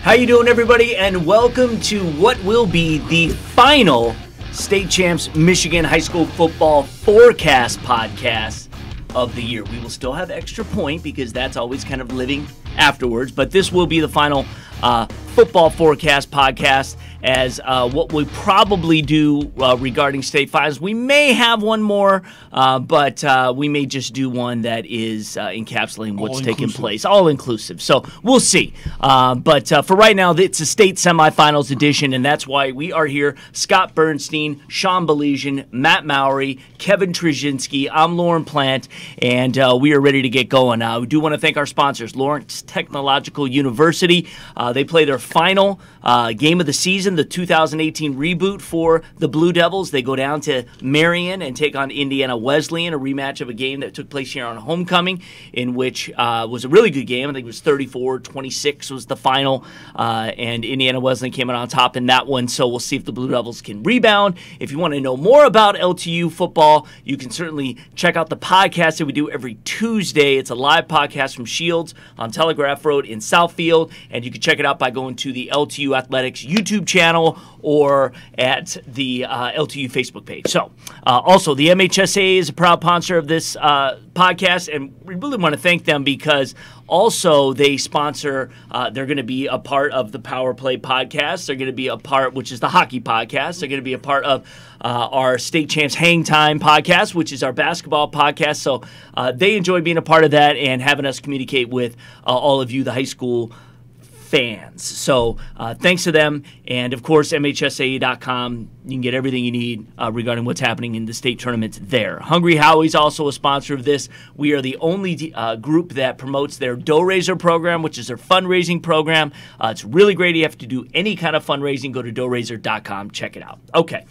How you doing, everybody? And welcome to what will be the final State Champs Michigan High School Football Forecast podcast of the year. We will still have Extra Point because that's always kind of living afterwards, but this will be the final football forecast podcast as what we probably do regarding state finals. We may have one more, but we may just do one that is encapsulating what's taking place, all inclusive. So we'll see. But for right now, it's a state semifinals edition, and that's why we are here. Scott Burnstein, Sean Baligian, Matt Mowery, Kevin Trzynski. I'm Lorne Plant, and we are ready to get going. We do want to thank our sponsors, Lawrence Technological University. They play their final game of the season, the 2018 reboot for the Blue Devils. They go down to Marion and take on Indiana Wesleyan, a rematch of a game that took place here on homecoming, in which was a really good game. I think it was 34-26 was the final, and Indiana Wesleyan came out on top in that one. So we'll see if the Blue Devils can rebound. If you want to know more about LTU football, you can certainly check out the podcast that we do every Tuesday. It's a live podcast from Shields on Telegraph Road in Southfield, and you can check it out by going to the LTU Athletics YouTube channel or at the LTU Facebook page. So, also, the MHSA is a proud sponsor of this podcast, and we really want to thank them because also they sponsor, they're going to be a part of the Power Play podcast. They're going to be a part, which is the hockey podcast. They're going to be a part of our State Champs Hang Time podcast, which is our basketball podcast. So they enjoy being a part of that and having us communicate with all of you, the high school fans. So thanks to them, and of course MHSAE.com. You can get everything you need regarding what's happening in the state tournaments there. Hungry Howie's also a sponsor of this. We are the only group that promotes their Dough Raiser program, which is their fundraising program. It's really great. You have to do any kind of fundraising, go to doughRaiser.com. Check it out. Okay.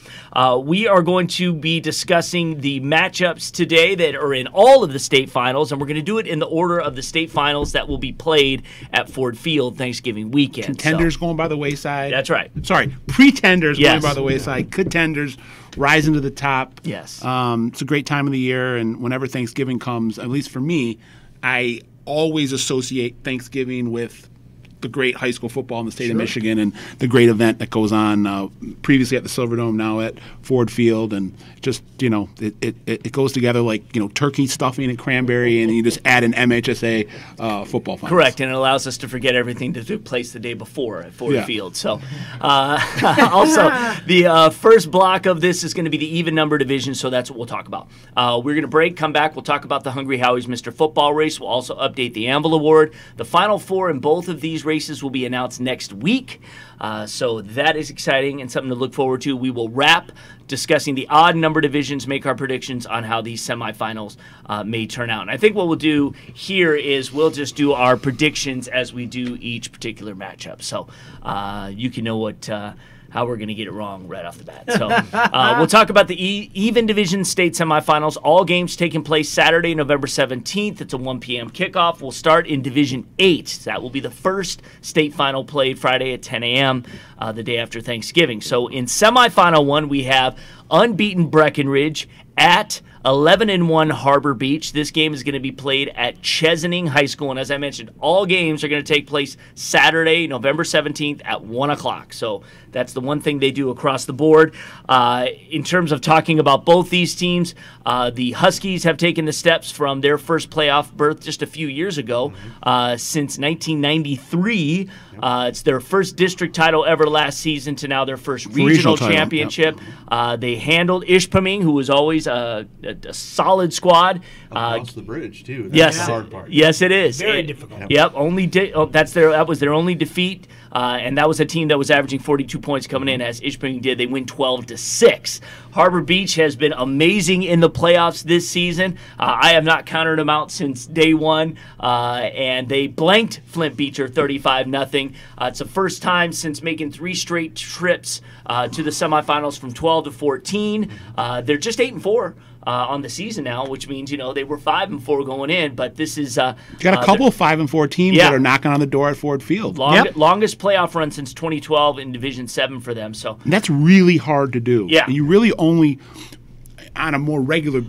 We are going to be discussing the matchups today that are in all of the state finals, and we're going to do it in the order of the state finals that will be played at Ford Field Thanksgiving weekend. Contenders going by the wayside. That's right. Sorry, pretenders Yes. going by the wayside. Contenders rising to the top. Yes. It's a great time of the year, and whenever Thanksgiving comes, at least for me, I always associate Thanksgiving with the great high school football in the state of Michigan and the great event that goes on previously at the Silverdome, now at Ford Field, and just, it goes together like, turkey stuffing and cranberry, and you just add an MHSA football finals. Correct, and it allows us to forget everything that took place the day before at Ford Field. So, also, the first block of this is going to be the even number division, so that's what we'll talk about. We're going to break, come back, we'll talk about the Hungry Howie's Mr. Football race. We'll also update the Anvil Award. The Final Four in both of these races will be announced next week. So that is exciting and something to look forward to. We will wrap discussing the odd number divisions, make our predictions on how these semifinals may turn out. And I think what we'll do here is we'll just do our predictions as we do each particular matchup. So you can know what how we're going to get it wrong right off the bat. So we'll talk about the even division state semifinals. All games taking place Saturday, November 17th. It's a 1 p.m. kickoff. We'll start in Division 8. That will be the first state final played Friday at 10 a.m., the day after Thanksgiving. So in semifinal 1, we have unbeaten Breckenridge at 11-1 Harbor Beach. This game is going to be played at Chesaning High School, and as I mentioned, all games are going to take place Saturday, November 17th at 1 o'clock. So that's the one thing they do across the board. In terms of talking about both these teams, the Huskies have taken the steps from their first playoff berth just a few years ago. Since 1993, it's their first district title ever last season to now their first regional championship. They handled Ishpeming, who was always a solid squad. Across the bridge too. That's the hard part. Yes, it is. Very difficult. Yep. That was their only defeat, and that was a team that was averaging 42 points coming in, as Ishpeming did. They win 12-6. Harbor Beach has been amazing in the playoffs this season. I have not counted them out since day one, and they blanked Flint Beecher 35-0. It's the first time since making 3 straight trips to the semifinals from 12 to 14. They're just 8-4. On the season now, which means they were 5-4 going in, but this is got a couple of 5-4 teams that are knocking on the door at Ford Field. Longest playoff run since 2012 in Division 7 for them. So and that's really hard to do. Yeah, and you really only on a more regular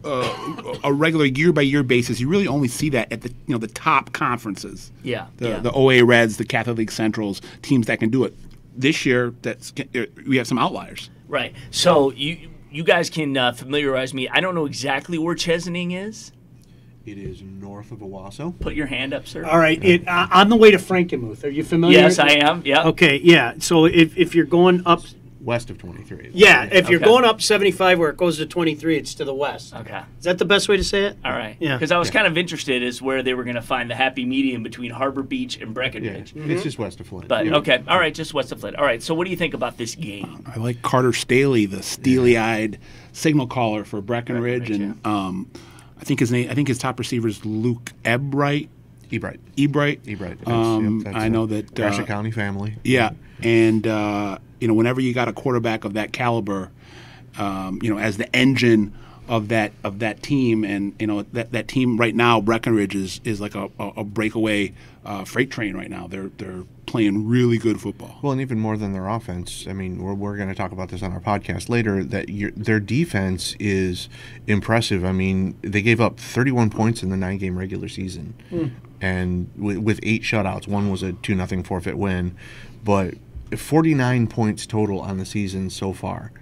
a regular year-by-year basis, you really only see that at the top conferences. Yeah. The OA Reds, the Catholic League Centrals, teams that can do it. This year, we have some outliers. Right. So you guys can familiarize me. I don't know exactly where Chesaning is. It is north of Owasso. Put your hand up, sir. All right, on the way to Frankenmuth. Are you familiar? Yes, I am. Yeah. Okay, yeah. So if you're going up, West of 23. yeah, if you're Okay. going up 75 where it goes to 23, it's to the west. Okay. Is that the best way to say it? All right. Yeah. Because I was kind of interested as where they were going to find the happy medium between Harbor Beach and Yeah, Breckenridge. it's just west of Flint. But Yeah. okay, all right, just west of Flint. All right, so what do you think about this game? I like Carter Staley, the steely-eyed signal caller for Breckenridge, Breckenridge, and I think his top receiver is Luke Ebright. Ebright. Ebright. That's I know that. Gratiot County family. Yeah, and whenever you got a quarterback of that caliber, as the engine of that team, and that team right now, Breckenridge is like a breakaway freight train right now. They're playing really good football. Well, and even more than their offense, I mean, we're going to talk about this on our podcast later, that their defense is impressive. I mean, they gave up 31 points in the 9-game regular season, and with 8 shutouts. One was a 2-0 forfeit win, but 49 points total on the season so far.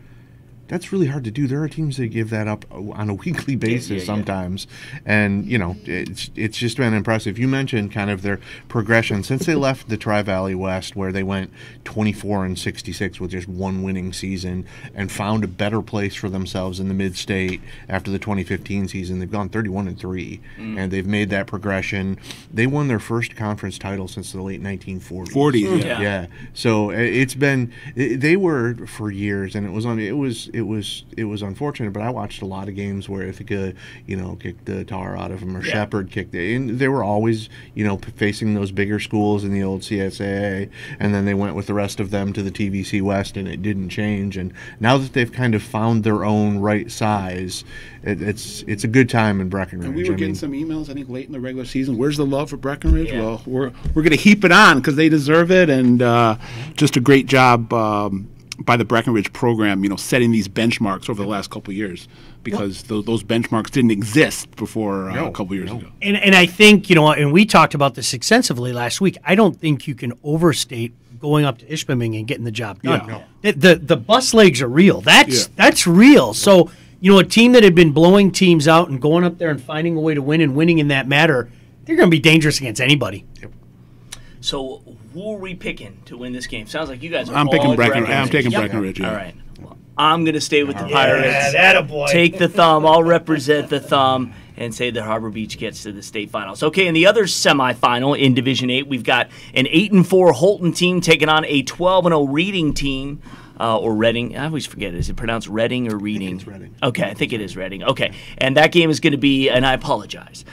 That's really hard to do. There are teams that give that up on a weekly basis sometimes. And, it's just been impressive. You mentioned kind of their progression since they left the Tri-Valley West, where they went 24-66 with just one winning season and found a better place for themselves in the mid-state after the 2015 season. They've gone 31-3, and they've made that progression. They won their first conference title since the late 1940s. 40s, yeah. So it's been, they were for years, and it was unfortunate, but I watched a lot of games where Ithaca, kicked the tar out of them, or Shepherd kicked it. And they were always, facing those bigger schools in the old CSAA, and then they went with the rest of them to the TVC West, and it didn't change. And now that they've kind of found their own right size, it's a good time in Breckenridge. And we were getting some emails, I think, late in the regular season. Where's the love for Breckenridge? Yeah. Well, we're going to heap it on because they deserve it, and just a great job by the Breckenridge program, setting these benchmarks over the last couple of years, because those benchmarks didn't exist before a couple of years ago. And I think, and we talked about this extensively last week, I don't think you can overstate going up to Ishpeming and getting the job done. Yeah. The bus legs are real. That's real. So, a team that had been blowing teams out and going up there and finding a way to win and winning in that matter, they're going to be dangerous against anybody. Yep. So who are we picking to win this game? Sounds like you guys are I'm all picking Breckenridge. Breckenridge. I'm taking Yep. Breckenridge. Yeah. All right. Well, I'm going to stay with the Pirates. attaboy. Take the thumb. I'll represent the thumb and say that Harbor Beach gets to the state finals. Okay, in the other semifinal in Division 8, we've got an 8-4 Holton team taking on a 12-0 Reading team. Or Reading. I always forget. Is it pronounced Reading or Reading? It's Reading. Okay, I think it is Reading. Okay, and that game is going to be, and I apologize,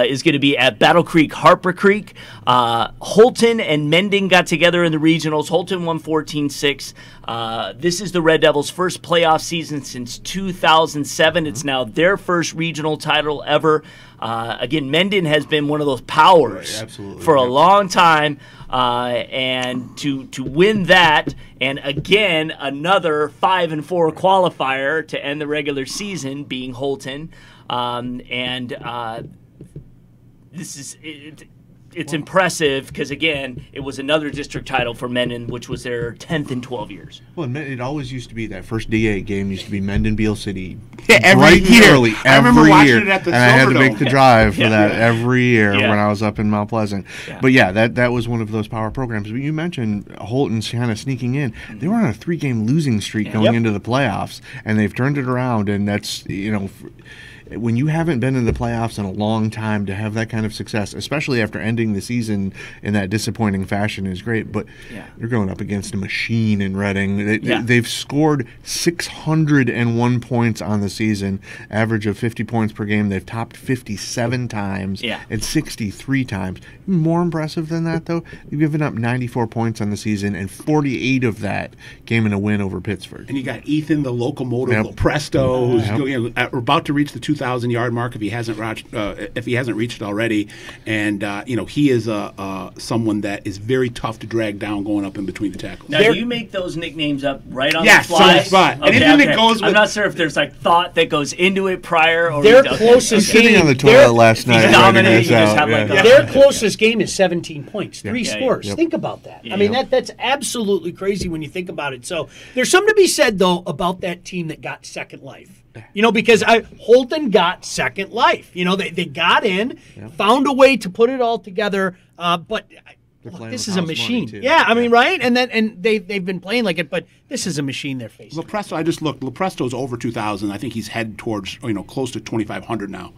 is going to be at Battle Creek, Harper Creek. Holton and Mendon got together in the regionals. Holton won 14-6. This is the Red Devils' first playoff season since 2007. It's now their first regional title ever. Again, Mendon has been one of those powers absolutely. for a long time. And to win that, and again another 5-4 qualifier to end the regular season, being Holton, this is it's impressive because again it was another district title for Mendon, which was their 10th in 12 years. Well, and it always used to be that first D8 game used to be Mendon Beale City. Every bright year. and early, I remember every watching year. it at the and I had to Silverdome. make the drive for Yeah. that every year Yeah. when I was up in Mount Pleasant. Yeah. But yeah, that was one of those power programs. But you mentioned Holton's kind of sneaking in. They were on a 3-game losing streak going Yep. into the playoffs, and they've turned it around. And that's when you haven't been in the playoffs in a long time, to have that kind of success, especially after ending the season in that disappointing fashion, is great. But you're going up against a machine in Reading. They've scored 601 points on the season, average of 50 points per game. They've topped 57 times and 63 times. More impressive than that, though, they've given up 94 points on the season, and 48 of that came in a win over Pittsford. And you got Ethan, the locomotive, Presto, who's about to reach the 2,000-yard mark if he hasn't reached it already. And he is someone that is very tough to drag down going up in between the tackles. Now, do you make those nicknames up right on yes, the fly? on the spot. Okay, Anything that goes with, I'm not sure if there's like thought that goes into it prior or their closest sitting game on the toilet last night. Dominating, writing this out. Their closest game is 17 points, 3 scores. Yep. Think about that. Yeah. I mean, that's absolutely crazy when you think about it. So there's something to be said, though, about that team that got second life. Because Holton got second life. They got in, found a way to put it all together, but look, this is a machine. Yeah, I mean, right? And they've been playing like it, but this is a machine they're facing. Lepresto, I just looked. Lepresto's over 2,000. I think he's headed towards close to 2,500 now.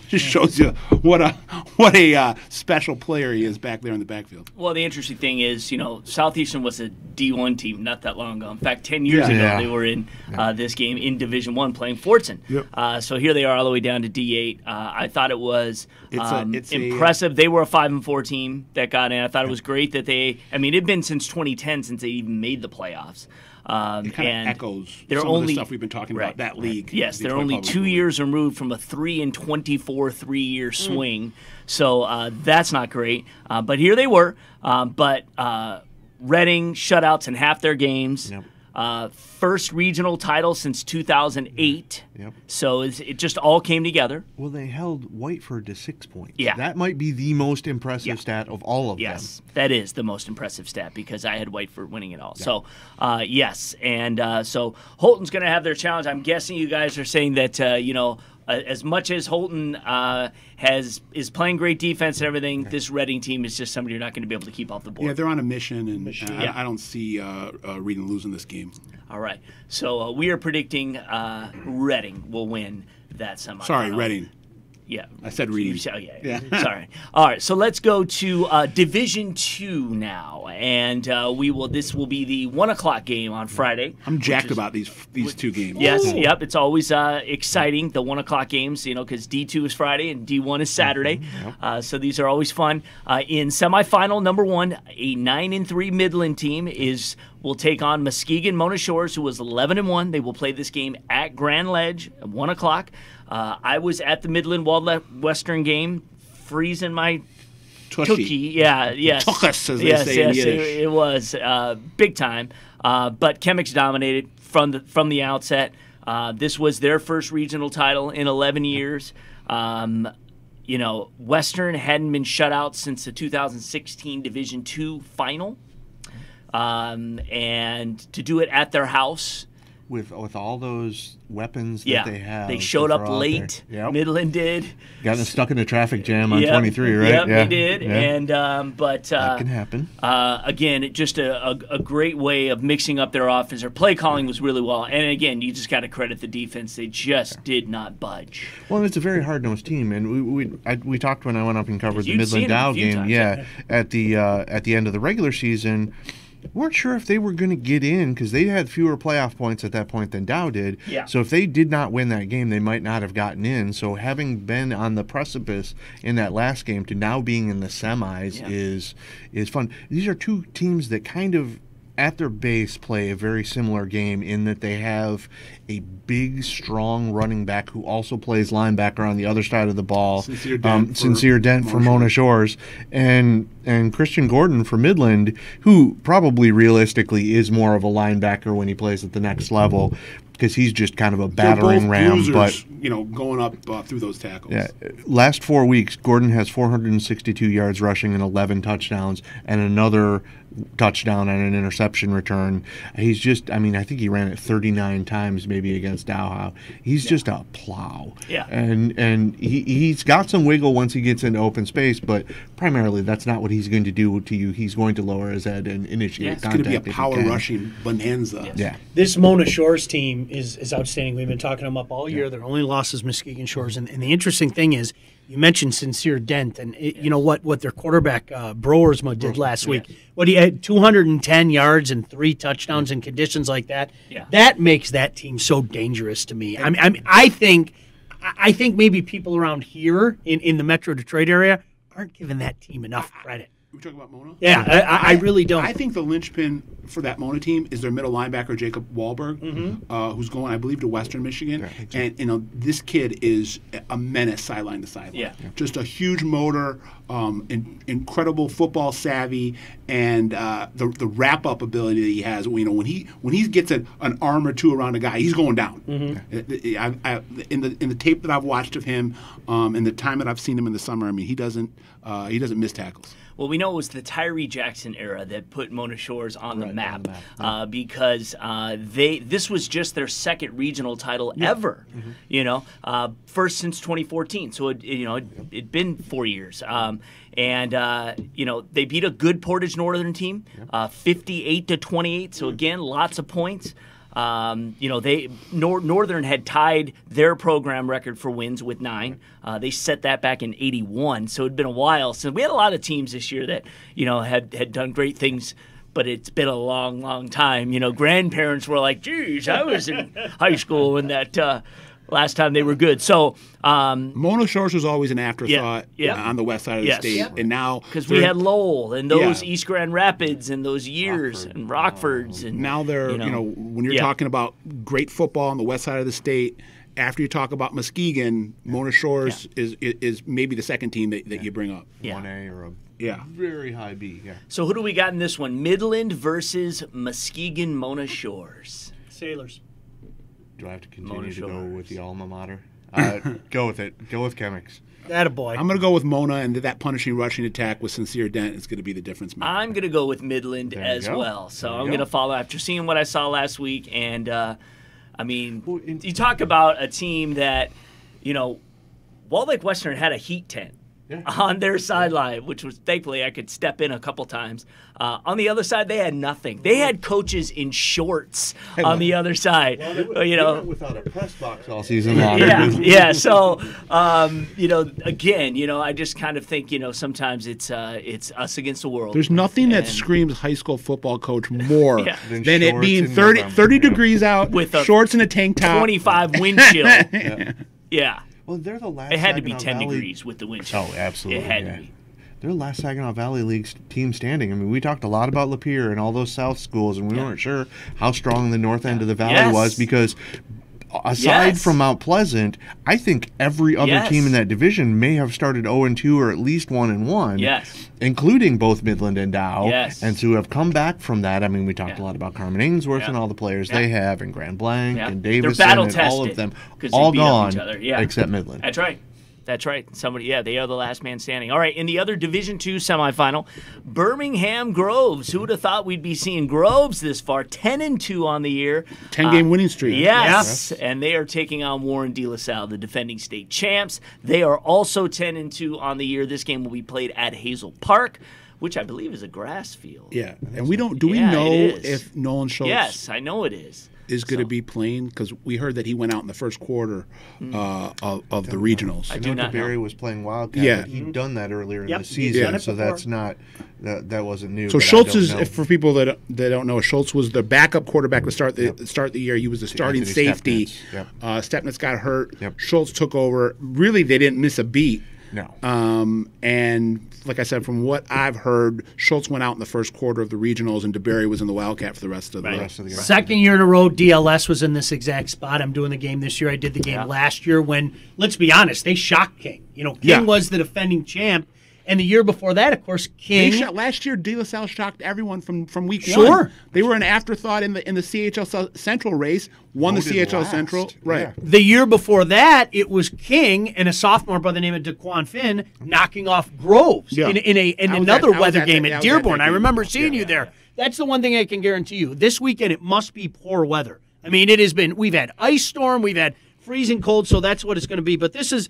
Just shows you what a special player he is back there in the backfield. Well, the interesting thing is, Southeastern was a D1 team not that long ago. In fact, 10 years ago, they were in this game in Division I playing Fortson. Yep. So here they are all the way down to D8. I thought it was it's impressive. They were a 5-4 team that got in. I thought it was great that it had been since 2010 since they even made the playoffs. It kind of echoes they're some only, of the stuff we've been talking about, that league. Yes, they're only 2 years removed from a 3-24 3-year swing. So that's not great. But here they were. But Reading shutouts in half their games. Yep. First regional title since 2008. Yep. So it just all came together. Well, they held Whiteford to 6 points. Yeah. That might be the most impressive stat of all of them. Yes, that is the most impressive stat because I had Whiteford winning it all. Yeah. So, yes. And so Holton's going to have their challenge. I'm guessing you guys are saying that, as much as Holton is playing great defense and everything, this Reading team is just somebody you're not going to be able to keep off the board. Yeah, they're on a mission, and I don't see Reading losing this game. All right. So we are predicting Reading will win that semifinal. Sorry, Reading. Yeah. I said Reading. Yeah. Sorry. All right. So let's go to Division II now, and this will be the 1:00 game on Friday. I'm jacked about these two games. Yes. Ooh. Yep. It's always exciting, the 1:00 games, because D2 is Friday and D1 is Saturday. So these are always fun. In semifinal number 1, a 9-3 Midland team will take on Muskegon Mona Shores, who was 11-1. They will play this game at Grand Ledge at 1:00. I was at the Midland Western game, freezing my tookie. Yeah, yes. Tuchus, as they say in Yiddish. It was big time. But Chemics dominated from the outset. This was their first regional title in 11 years. Western hadn't been shut out since the 2016 Division II final. And to do it at their house. With all those weapons that they have. They showed up late. Yep. Midland did. Got stuck in a traffic jam on 23, right? Yep, they did. Yeah. And but that can happen. Again, just a great way of mixing up their offense. Their play calling was really well. And again, you just got to credit the defense. They just did not budge. Well, and it's a very hard-nosed team. And we talked when I went up and covered the You'd Midland Dow game. Times, at the end of the regular season. Weren't sure if they were going to get in because they had fewer playoff points at that point than Dow did. Yeah. So if they did not win that game, they might not have gotten in. So having been on the precipice in that last game to now being in the semis is fun. These are two teams that kind of at their base play a very similar game in that they have a big, strong running back who also plays linebacker on the other side of the ball. Sincere Dent for Mona Shores. And Christian Gordon for Midland, who probably realistically is more of a linebacker when he plays at the next level because he's just kind of a battering ram. Bruisers, but going up through those tackles. Yeah, last 4 weeks, Gordon has 462 yards rushing and 11 touchdowns and another touchdown and an interception return. He's just, I think he ran it 39 times maybe against Dowhow. He's just a plow. Yeah. And he's got some wiggle once he gets into open space, but primarily that's not what he's going to do to you. He's going to lower his head and initiate contact. It's going to be a power rushing bonanza. Yes. Yeah. This Mona Shores team is outstanding. We've been talking them up all year. Their only loss is Muskegon Shores. And the interesting thing is, you mentioned Sincere Dent, and you know what their quarterback Broersma did last week. What he had 210 yards and 3 touchdowns in conditions like that. Yeah. That makes that team so dangerous to me. I think maybe people around here in the Metro Detroit area aren't giving that team enough credit. We talking about Mona? Yeah, I really don't. I think the linchpin for that Mona team is their middle linebacker Jacob Wahlberg, who's going, I believe, to Western Michigan. Yeah, and this kid is a menace sideline to sideline. Yeah. Just a huge motor, incredible football savvy, and the wrap up ability that he has. When he gets an arm or two around a guy, he's going down. In the tape that I've watched of him, and the time that I've seen him in the summer, I mean, he doesn't miss tackles. Well, we know it was the Tyree Jackson era that put Mona Shores on the map, because this was just their second regional title ever. First since 2014. So it'd been 4 years. They beat a good Portage Northern team, 58-28. So again, lots of points. Northern had tied their program record for wins with 9. They set that back in '81, so it'd been a while since we had a lot of teams this year that had done great things. But it's been a long, long time. Grandparents were like, "Geez, I was in high school when that last time they were good." So Mona Shores was always an afterthought on the west side of the state, and now because we had Lowell and those East Grand Rapids and those years and Rockfords, and now they're when you're talking about great football on the west side of the state. After you talk about Muskegon, Mona Shores is maybe the second team that you bring up. 1A or a very high B. Yeah. So who do we got in this one? Midland versus Muskegon Mona Shores. Sailors. Do I have to continue to go with the alma mater? Go with it. Go with Chemics. Attaboy. I'm going to go with Mona, and that punishing rushing attack with Sincere Dent is going to be the difference maker. I'm going to go with Midland as well. So I'm going to follow after seeing what I saw last week. And, you talk about a team that, Walled Lake Western had a heat tent on their sideline, which was thankfully I could step in a couple times. On the other side, they had nothing. They had coaches in shorts on the other side. They went without a press box all season long. So, again, I just kind of think, sometimes it's us against the world. There's nothing that screams high school football coach more than it being 30 degrees out with shorts and a tank top, 25 wind chill. Yeah. Well, they're the last. It had to be 10 degrees with the wind chill. Oh, absolutely. It had to be. They're the last Saginaw Valley League team standing. I mean, we talked a lot about Lapeer and all those South schools, and we weren't sure how strong the north end of the valley was because aside from Mount Pleasant, I think every other team in that division may have started 0-2 or at least 1-1. Yes. Including both Midland and Dow. Yes. And to have come back from that, I mean, we talked a lot about Carmen Ainsworth and all the players they have, and Grand Blanc and Davison and all of them. All gone except Midland. That's right. That's right. They are the last man standing. All right, in the other Division II semifinal, Birmingham Groves. Who would have thought we'd be seeing Groves this far? 10-2 on the year. 10-game winning streak. Yes, and they are taking on Warren De La Salle, the defending state champs. They are also 10-2 on the year. This game will be played at Hazel Park, which I believe is a grass field. Yeah, and we don't. Do we know if Nolan Schultz? Yes, I know it is. Is going to be playing because we heard that he went out in the first quarter of the regionals. I know Barry was playing Wildcat, but he'd done that earlier in the season, so that's not that wasn't new. So Schultz is, for people that don't know, Schultz was the backup quarterback to start the year. He was the starting safety. Stepnitz got hurt. Schultz took over. Really, they didn't miss a beat. No. And like I said, from what I've heard, Schultz went out in the first quarter of the regionals, and DeBerry was in the Wildcat for the rest of the year. Second year in a row, DLS was in this exact spot. I'm doing the game this year. I did the game last year when, let's be honest, they shocked King. King was the defending champ. And the year before that, of course, King. Last year, De La Salle shocked everyone from week one. Sure. They were an afterthought in the CHL Central race, won the CHL Central. Right. Yeah. The year before that, it was King and a sophomore by the name of DeQuan Finn knocking off Groves in another weather game at Dearborn. I remember seeing you there. That's the one thing I can guarantee you. This weekend, it must be poor weather. I mean, it has been. We've had ice storm. We've had freezing cold, so that's what it's going to be. But this is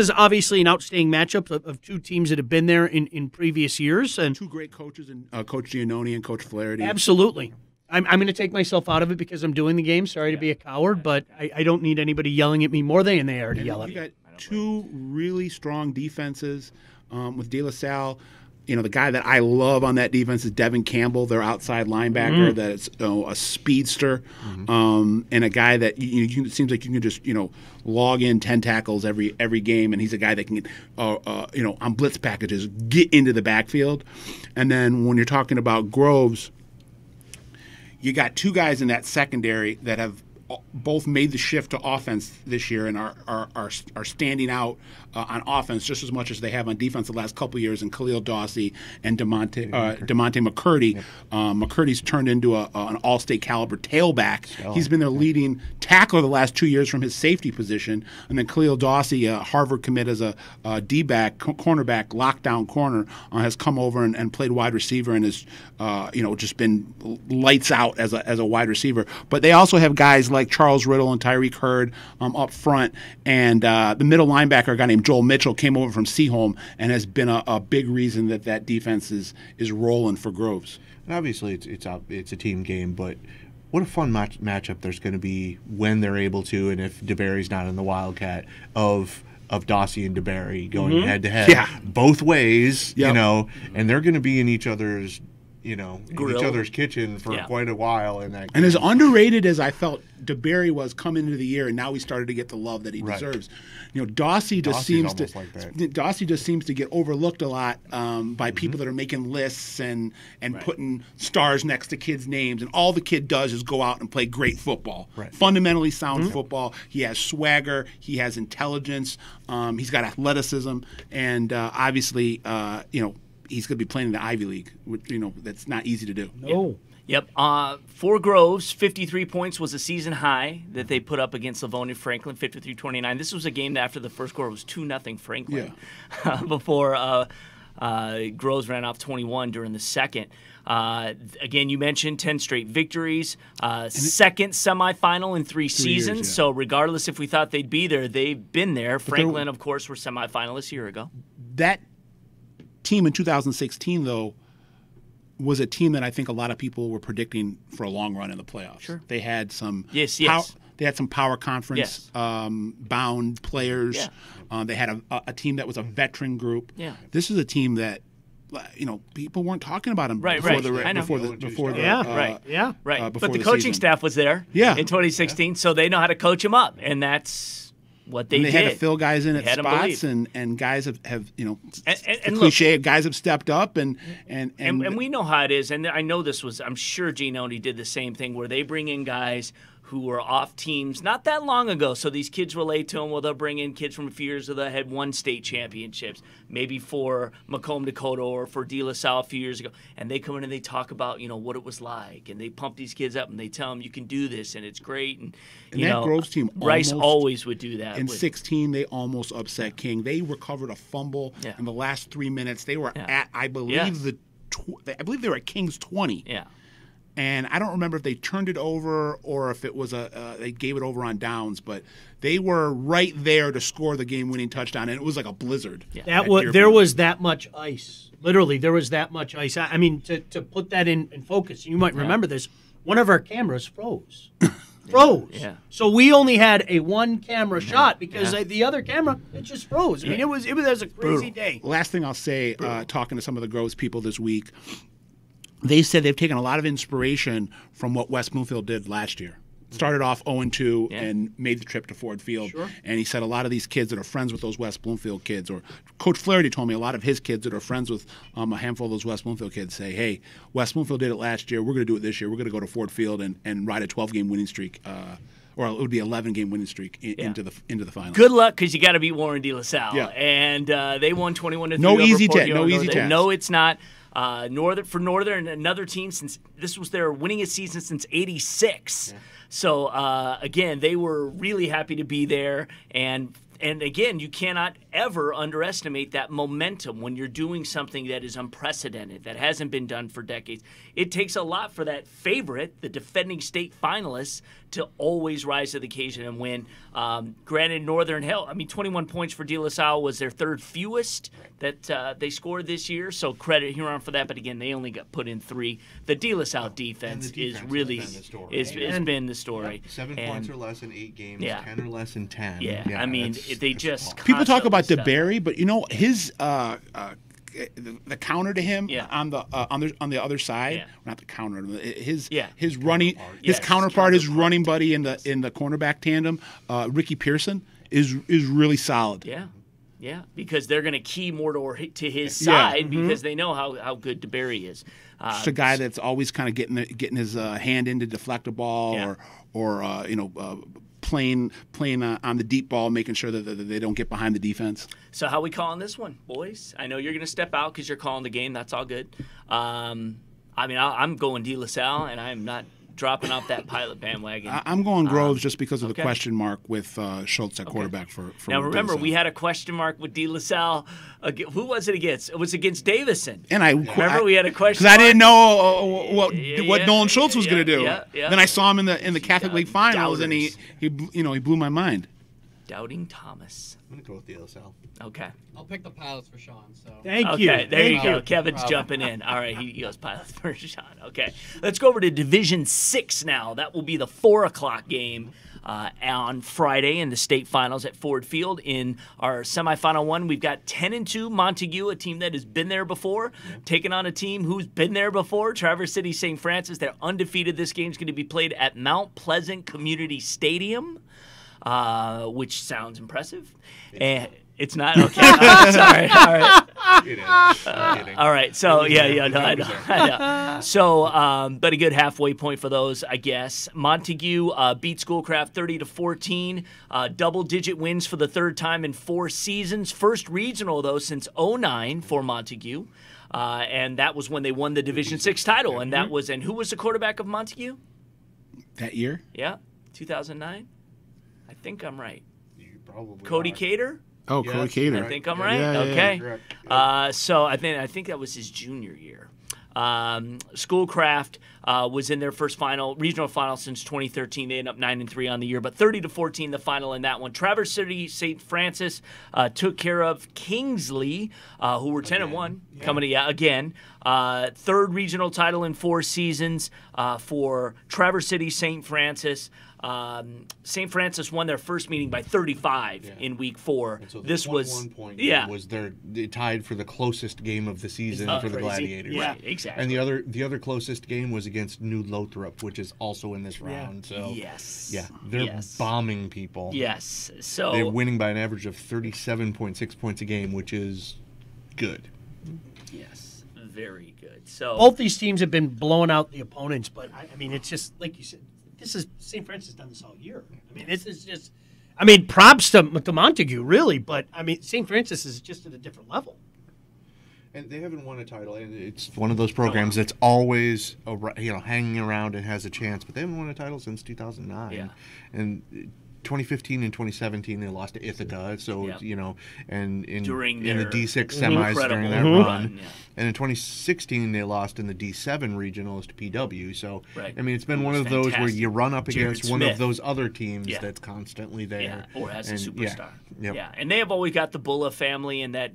obviously an outstanding matchup of two teams that have been there in previous years. And two great coaches, and Coach Giannone and Coach Flaherty. Absolutely. I'm going to take myself out of it because I'm doing the game. Sorry to be a coward, but I don't need anybody yelling at me more than they already yell at me. You got two really strong defenses with De La Salle. The guy that I love on that defense is Devin Campbell, their outside linebacker. That's a speedster, and a guy that it seems like you can just log in 10 tackles every game, and he's a guy that can on blitz packages get into the backfield. And then when you're talking about Groves, you got two guys in that secondary that have both made the shift to offense this year and are standing out on offense just as much as they have on defense the last couple of years, in Khalil Dawsey and DeMonte McCurdy. McCurdy's turned into an all-state caliber tailback. He's been their leading tackler the last 2 years from his safety position. And then Khalil Dawsey, a Harvard commit as a D-back, cornerback, lockdown corner, has come over and played wide receiver and has just been lights out as a wide receiver. But they also have guys like Charles Riddle and Tyreek Hurd up front, and the middle linebacker, a guy named Joel Mitchell, came over from Seaholm and has been a big reason that defense is rolling for Groves. And obviously, it's a team game, but what a fun matchup there's going to be when they're able to, and if DeBerry's not in the Wildcat, of Dawsey and DeBerry going head to head, both ways, and they're going to be in each other's. In each other's kitchen for quite a while in that game. And as underrated as I felt DeBerry was coming into the year, and now he started to get the love that he deserves. Dawsey just seems to get overlooked a lot by people that are making lists and putting stars next to kids' names, and all the kid does is go out and play great football, fundamentally sound football. He has swagger, he has intelligence, he's got athleticism, and obviously, he's going to be playing in the Ivy League, which, that's not easy to do. No. Yep. For Groves, 53 points was a season high that they put up against Livonia Franklin, 53-29. This was a game that after the first quarter was 2-0 Franklin before Groves ran off 21 during the second. Again, you mentioned 10 straight victories, second semifinal in 3 seasons. Years, So regardless if we thought they'd be there, they've been there. Franklin, of course, were semifinalists a year ago. That team in 2016, though, was a team that I think a lot of people were predicting for a long run in the playoffs. Sure. They had some They had some power conference bound players. They had a team that was a veteran group. Yeah. This is a team that people weren't talking about them Right. But the coaching staff was there in 2016, so they know how to coach them up, and that's what they did. They had to fill guys in at spots, and guys have cliche. Guys have stepped up, and we know how it is. And I know this was. I'm sure Giannone did the same thing, where they bring in guys who were off teams not that long ago. So these kids relate to them. Well, they'll bring in kids from a few years ago that had won state championships, maybe for Macomb, Dakota, or for De La Salle a few years ago. And they come in and they talk about, what it was like. And they pump these kids up and they tell them, you can do this and it's great. And that Groves team, Rice always would do that. In 16, they almost upset King. They recovered a fumble in the last 3 minutes. They were at, I believe, they were at King's 20. Yeah. And I don't remember if they turned it over or if it was they gave it over on downs, but they were right there to score the game-winning touchdown, and it was like a blizzard. Yeah. There was that much ice. Literally, there was that much ice. I mean, to put that in focus, you might remember this. One of our cameras froze. Yeah. So we only had a one-camera shot because the other camera, it just froze. I mean, it was a crazy day. Last thing I'll say, talking to some of the Groves people this week, they said they've taken a lot of inspiration from what West Bloomfield did last year. Started off 0-2 and made the trip to Ford Field. Sure. And he said a lot of these kids that are friends with those West Bloomfield kids, or Coach Flaherty told me a lot of his kids that are friends with a handful of those West Bloomfield kids say, hey, West Bloomfield did it last year. We're going to do it this year. We're going to go to Ford Field and ride a 12-game winning streak. Or it would be 11-game winning streak into the finals. Good luck, because you got to beat Warren De La Salle. Yeah. And they won 21-3. No easy test. No easy test. No, it's not. Northern, another team, since this was their winningest season since '86. Yeah. So again, they were really happy to be there, and again, you cannot ever underestimate that momentum when you're doing something that is unprecedented, that hasn't been done for decades. It takes a lot for that favorite, the defending state finalists, to always rise to the occasion and win. Granted, Northern 21 points for De La Salle was their third fewest that they scored this year, so credit Huron for that. But again, they only got put in 3. The De La Salle defense is really has been the story. Yep. 7 points or less in 8 games, 10 or less in 10. Yeah, I mean, they just people talk about DeBerry, but his the counter to him on the other side, not the counter, his running his counterpart, his running buddy in the cornerback tandem, Ricky Pearson is really solid. Yeah. Yeah, because they're going to key more to his side because they know how good DeBerry is. Just a guy that's always kind of getting his hand in to deflect a ball or playing on the deep ball, making sure that they don't get behind the defense. So how we calling this one, boys? I know you're going to step out because you're calling the game. That's all good. I'm going De La Salle, and I am not dropping off that Pilot bandwagon. I'm going Groves just because of the question mark with Schultz at quarterback for now, remember, we had a question mark with De La Salle. Who was it against? It was against Davison. And we had a question mark? because I didn't know what Nolan Schultz was going to do. Yeah. Then I saw him in the Catholic League Finals, and he blew my mind. Doubting Thomas. I'm going to go with De La Salle. Okay. I'll pick the Pilots for Sean. So. Thank you. Okay, there you go. Kevin's jumping in. All right, he goes Pilots for Sean. Okay, let's go over to Division 6 now. That will be the 4 o'clock game on Friday in the state finals at Ford Field. In our semifinal one, we've got 10-2 Montague, a team that has been there before, taking on a team who's been there before, Traverse City St. Francis. They're undefeated. This game's going to be played at Mount Pleasant Community Stadium. Which sounds impressive. And it's not? Okay. Sorry. All right. It is. All right. So, I know. So, but a good halfway point for those, I guess. Montague beat Schoolcraft 30-14. Double-digit wins for the third time in 4 seasons. First regional, though, since 2009 for Montague. And that was when they won the Division 6 title. And that was, and who was the quarterback of Montague? That year? Yeah, 2009. I think I'm right. You probably Cody are. Cater? Oh, Yes, Cody Cater. I think I'm right. Yeah, okay. Correct. So I think that was his junior year. Schoolcraft was in their first regional final since 2013. They ended up 9-3 on the year, but 30-14 the final in that one. Traverse City St. Francis took care of Kingsley, who were 10-1, coming again. Third regional title in 4 seasons for Traverse City St. Francis. St. Francis won their first meeting by 35 in week 4. So this was 1 point was they tied for the closest game of the season for the Gladiators. Yeah, exactly. And the other closest game was against New Lothrop, which is also in this round. So they're bombing people. Yes. So they're winning by an average of 37.6 points a game, which is good. Yes, very good. So both these teams have been blowing out the opponents, but I mean, it's just like you said. This is St. Francis done this all year. I mean, this is just. I mean, props to Montague, really, but I mean, St. Francis is just at a different level. And they haven't won a title, and it's one of those programs that's always hanging around and has a chance, but they haven't won a title since 2009. Yeah. And 2015 and 2017 they lost to Ithaca, so and in the D6 semis during that run. Yeah. And in 2016 they lost in the D7 regionals to PW. So right. I mean, it's been one of those where you run up against Jared one Smith. of those other teams that's constantly there, or has a superstar. Yeah. And they have always got the Bulla family and that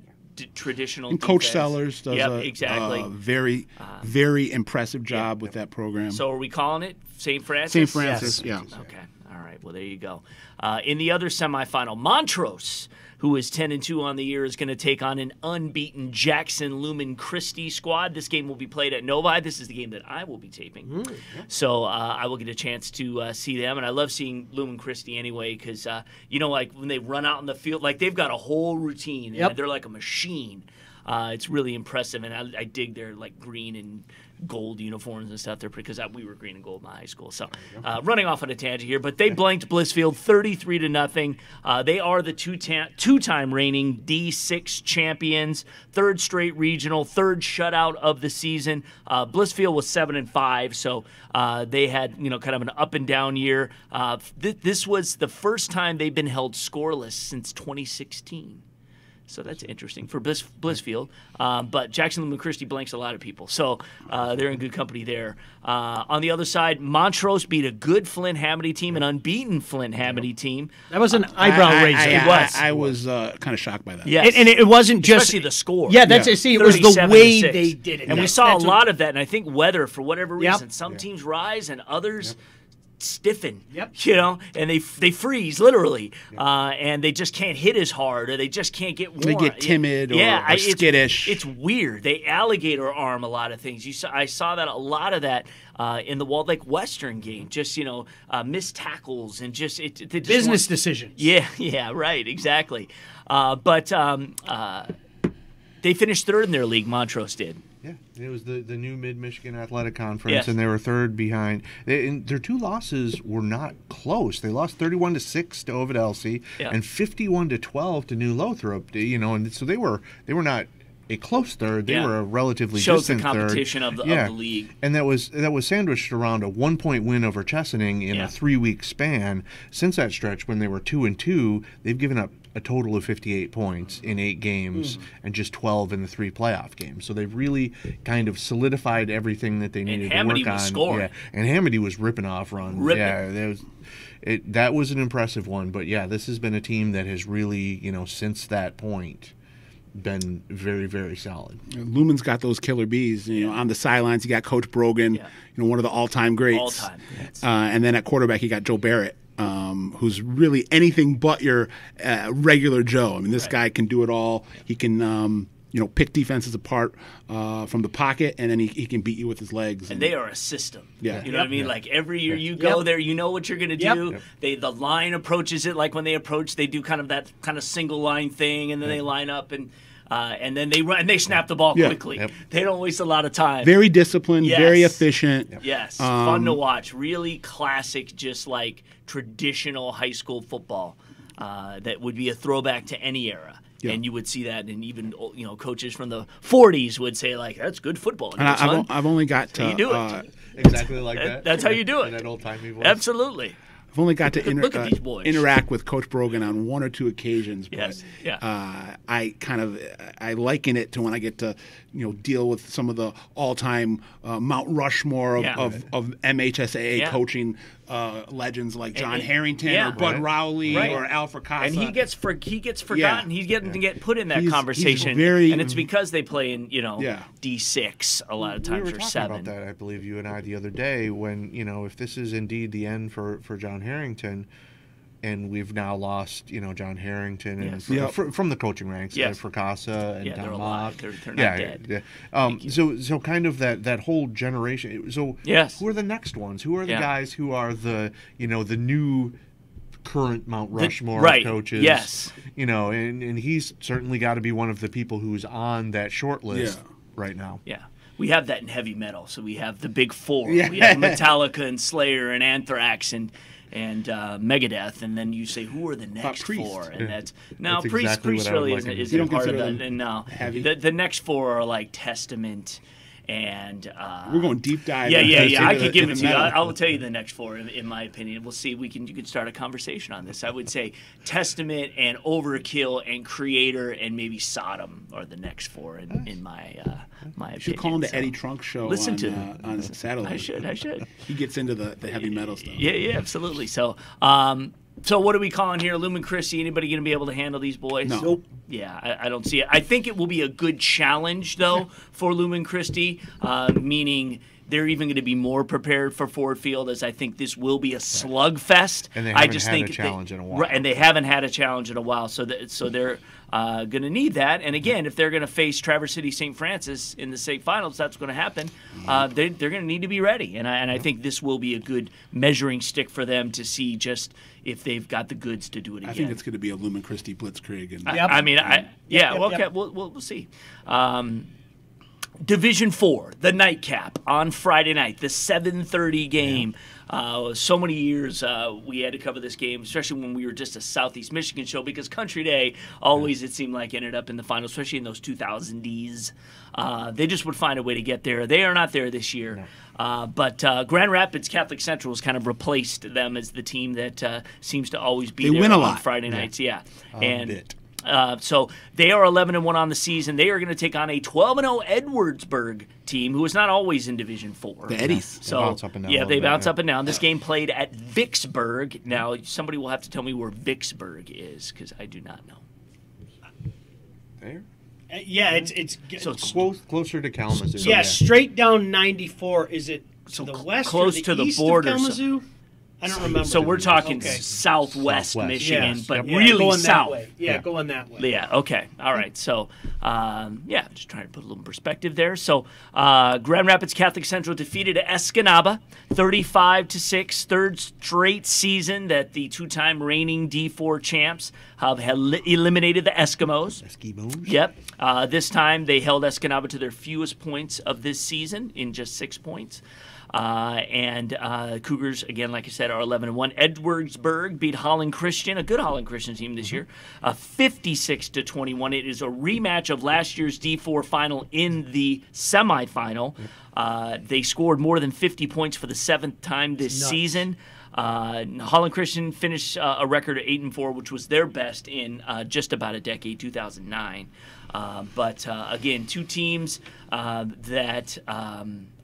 traditional. And Coach defense. Sellers does a very, very impressive job with that program. So are we calling it St. Francis? St. Francis, yeah. Okay. All right. Well, there you go. In the other semifinal, Montrose, who is 10-2 on the year, is going to take on an unbeaten Jackson Lumen Christi squad. This game will be played at Novi. This is the game that I will be taping. So I will get a chance to see them. And I love seeing Lumen Christi anyway because, like when they run out in the field, like they've got a whole routine. And they're like a machine. It's really impressive. And I dig their like green and gold uniforms and stuff there because we were green and gold in high school. So running off on a tangent here, but they blanked Blissfield 33-0. They are the two-time reigning D6 champions, third straight regional, third shutout of the season. Blissfield was 7-5, so they had kind of an up and down year. This was the first time they've been held scoreless since 2016. So that's interesting for Blissfield. But Jackson Lumen Christi blanks a lot of people. So they're in good company there. On the other side, Montrose beat a good Flint Hamady team, an unbeaten Flint Hamady team. That was an eyebrow raiser. It was. I was kind of shocked by that. Yes. And it wasn't just especially the score. Yeah, that's it. See, it was the way 37-6. they did it. And we saw a lot of that, and I think weather, for whatever reason, some Yep. teams rise and others stiffen. Yep. You know, and they freeze literally, and they just can't hit as hard, or they just can't get warm. They get timid or skittish. It's weird. They alligator arm a lot of things. I saw that a lot of that in the Walled Lake Western game. Just missed tackles and just Business decisions. Yeah, right, exactly. But they finished third in their league. Montrose did. Yeah, it was the new Mid-Michigan Athletic Conference, Yes. and they were third behind. And their two losses were not close. They lost 31-6 to Ovid Elsie and 51-12 to New Lothrop. And so they were not a close third. They were a relatively shows the distant competition third. of the league. And that was sandwiched around a 1-point win over Chesaning in a 3-week span. Since that stretch, when they were 2-2, they've given up a total of 58 points in 8 games and just 12 in the 3 playoff games. So they've really kind of solidified everything that they needed to work on. And Hamady was scoring. Yeah, and Hamady was ripping off runs. Yeah, that was an impressive one. But yeah, this has been a team that has really, since that point, been very, very solid. Lumen's got those killer bees. On the sidelines, you got Coach Brogan, one of the all-time greats. All-time. And then at quarterback, you got Joe Barrett, who's really anything but your regular Joe. I mean, this guy can do it all. He can, pick defenses apart from the pocket, and then he can beat you with his legs. And they are a system. Yeah. You know what I mean? Like every year you go there, you know what you're going to do. The line approaches it like when they approach, they do kind of that kind of single line thing, and then they line up and then they run and they snap the ball quickly. They don't waste a lot of time. Very disciplined, very efficient. Yes, fun to watch. Really classic, just like traditional high school football that would be a throwback to any era. Yeah. And you would see that, and even coaches from the 40s would say like, "That's good football." And I've only got to you do it exactly like that. That's how you do it. In that old timey voice. Absolutely. I've only got to Look at these boys. interact with Coach Brogan on 1 or 2 occasions, but Yes. Yeah. I liken it to when I get to deal with some of the all-time Mount Rushmore of MHSAA coaching legends like John Harrington or Bud Rowley or Al Fracassa. And he gets forgotten. He's getting to get put in that conversation, very, and it's because they play in D6 a lot of times we were or talking 7. about that, I believe you and I the other day when if this is indeed the end for John Harrington, and we've now lost John Harrington and from the coaching ranks, Fracassa and Don they're Mock. alive. They're not dead. So kind of that whole generation. So who are the next ones? Who are the guys who are the the new current Mount Rushmore of coaches? Yes. And he's certainly got to be one of the people who's on that short list right now. Yeah. We have that in heavy metal. So we have the big 4. Yeah. We have Metallica and Slayer and Anthrax and Megadeth, and then you say who are the next 4? And that's Priest exactly really like isn't part of that. And no, the next 4 are like Testament. And we're going deep dive. Yeah. I could give it to you. I will tell you the next 4, in my opinion. We'll see. You can start a conversation on this. I would say Testament and Overkill and Creator and maybe Sodom are the next 4 in my opinion. You should call him the Eddie Trunk Show. Listen to on satellite. I should. He gets into the heavy metal stuff. Yeah, absolutely. So. So what are we calling here? Lumen Christie, anybody going to be able to handle these boys? No. Nope. Yeah, I don't see it. I think it will be a good challenge, though, for Lumen Christie, meaning they're even going to be more prepared for Ford Field, as I think this will be a slugfest. And they haven't had a challenge in a while. Right, and they haven't had a challenge in a while, so they're going to need that. And again, if they're going to face Traverse City St. Francis in the state finals, that's going to happen. They're going to need to be ready, and I think this will be a good measuring stick for them to see just if they've got the goods to do it again. I think it's going to be a Lumen Christie blitzkrieg. And we'll see. Division 4, the nightcap on Friday night, the 7:30 game. So many years we had to cover this game, especially when we were just a Southeast Michigan show, because Country Day always, it seemed like, ended up in the final, especially in those 2000s. They just would find a way to get there. They are not there this year. But Grand Rapids Catholic Central has kind of replaced them as the team that seems to always be there win a on lot. Friday nights. So they are 11-1 on the season. They are going to take on a 12-0 Edwardsburg team who is not always in Division 4. The Eddies. So they bounce up and down. Yeah, they bounce up and down. This game played at Vicksburg. Now somebody will have to tell me where Vicksburg is, because I do not know. There. Yeah, it's So it's closer to Kalamazoo. straight down 94. Is it to the west close or the to the east border, of Kalamazoo? I don't remember. So we're talking Okay. southwest Southwest, Michigan, Yes. but Yeah, really going south. That way. Yeah, going that way. Yeah. Okay. All right. So, just trying to put a little perspective there. So, Grand Rapids Catholic Central defeated Escanaba 35-6, third straight season that the two-time reigning D4 champs have eliminated the Eskimos. Eskimos. Yep. This time they held Escanaba to their fewest points of this season in just 6 points. Cougars, again, like I said, are 11-1. Edwardsburg beat Holland Christian, a good Holland Christian team this year, 56-21. It is a rematch of last year's D4 final in the semifinal. They scored more than 50 points for the 7th time this season. Holland Christian finished a record of 8-4, which was their best in just about a decade, 2009. Again, two teams that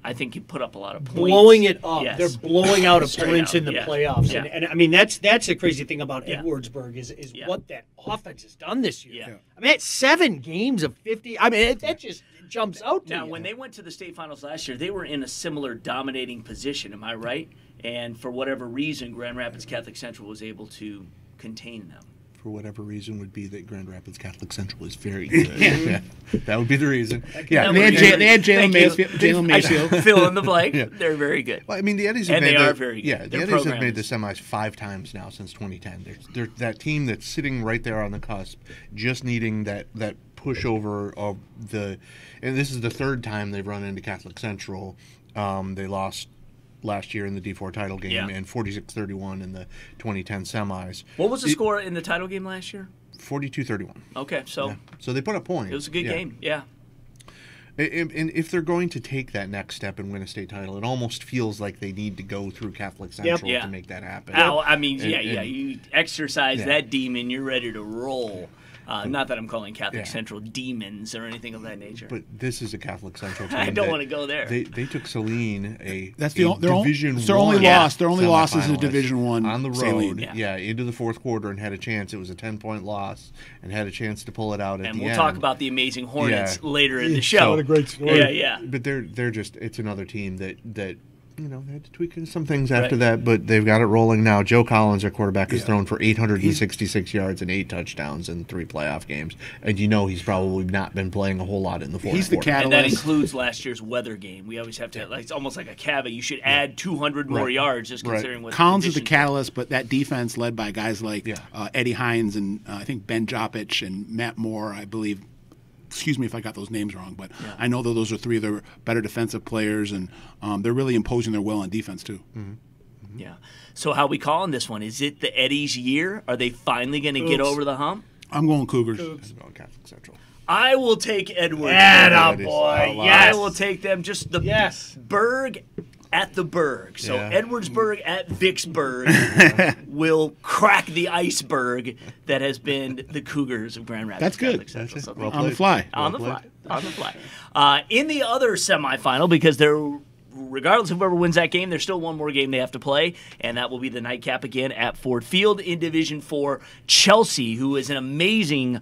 I think can put up a lot of points. Blowing it up. Yes. They're blowing out Straight opponents out, in the yeah. playoffs. Yeah. And I mean, that's the crazy thing about Yeah. Edwardsburg is Yeah. what that offense has done this year. Yeah. I mean, it's 7 games of 50. I mean, that just jumps out to Now, you. when they went to the state finals last year, they were in a similar dominating position. Am I right? And for whatever reason, Grand Rapids Catholic Central was able to contain them. For whatever reason, would be that Grand Rapids Catholic Central is very good. Yeah. That would be the reason. Yeah, They had Jalen Thank you. Mayfield. Fill in the blank. Yeah. They're very good. Well, I mean, the Eddies have And made they the, are very good. Yeah, the Their Eddies have program made the is- semis 5 times now since 2010. They're that team that's sitting right there on the cusp, just needing that pushover of the. And this is the 3rd time they've run into Catholic Central. They lost last year in the D4 title game Yeah. and 46-31 in the 2010 semis. What was the score in the title game last year? 42-31. Okay, so So they put a point. it was a good game. Yeah. And if they're going to take that next step and win a state title, it almost feels like they need to go through Catholic Central Yeah. to make that happen. I mean, And- yeah. and- You exercise Yeah. that demon, you're ready to roll. Not that I'm calling Catholic Yeah. Central demons or anything of that nature. But this is a Catholic Central team. I don't that- want to go there. They took Saline, That's a their only Division it's their only One loss. Their only loss is a semifinalist Division One on the road. Saline. Yeah. Into the 4th quarter and had a chance. It was a 10-point loss and had a chance to pull it out at And the we'll end. talk about the amazing Hornets Yeah. later in the show. What a great story. Yeah. But they're just it's another team that they had to tweak some things after Right. that, but they've got it rolling now. Joe Collins, their quarterback, has thrown for 866 yards and 8 touchdowns in 3 playoff games, and he's probably not been playing a whole lot in the 4th He's the quarter. And that catalyst. includes last year's weather game. We always have to, it's almost like a caveat. You should add 200 more yards just Right. considering what Collins is the conditions- catalyst, but that defense led by guys like Yeah. Eddie Hines and I think Ben Jopich and Matt Moore, I believe. Excuse me if I got those names wrong, but I know that those are 3 of their better defensive players, and they're really imposing their will on defense too. Yeah. So how we calling this one? Is it the Eddie's year? Are they finally going to get over the hump? I'm going Cougars. I'm going Catholic Central. I will take Edward. Atta boy. boy. I will take them. Just the Yes. Berg at the Berg. So Yeah. Edwardsburg at Vicksburg will crack the iceberg that has been the Cougars of Grand Rapids. That's good. Catholic Central. That's it. So Well On the played. fly. on the Well fly. played. On the fly. In the other semifinal, because regardless of whoever wins that game, there's still one more game they have to play, and that will be the nightcap again at Ford Field in Division 4. Chelsea, who is an amazing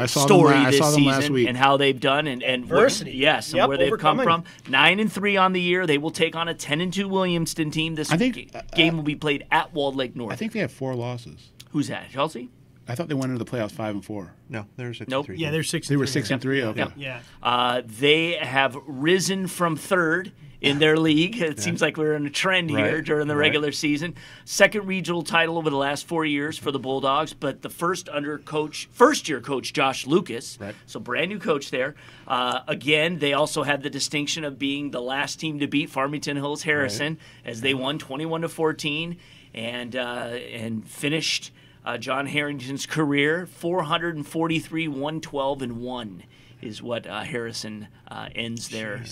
story I this saw them last season week. and how they've done and Adversity. yes, and Yep, where they've come overcoming. from. 9-3 on the year. They will take on a 10-2 Williamston team. This I think, game will be played at Walled Lake North. I think they have 4 losses. Who's that? Chelsea? I thought they went into the playoffs 5-4. No, they're 6-3. Nope. Yeah, they're 6. They were 6-3. Okay. Yep. Yeah. They have risen from third in their league. It seems like we're in a trend here Right, during the right. regular season. Second regional title over the last 4 years for the Bulldogs, but the first year coach Josh Lucas. Right. So brand new coach there. Again, they also had the distinction of being the last team to beat Farmington Hills Harrison as they won 21-14 and finished John Harrington's career 443, 112, and 1 is what Harrison ends their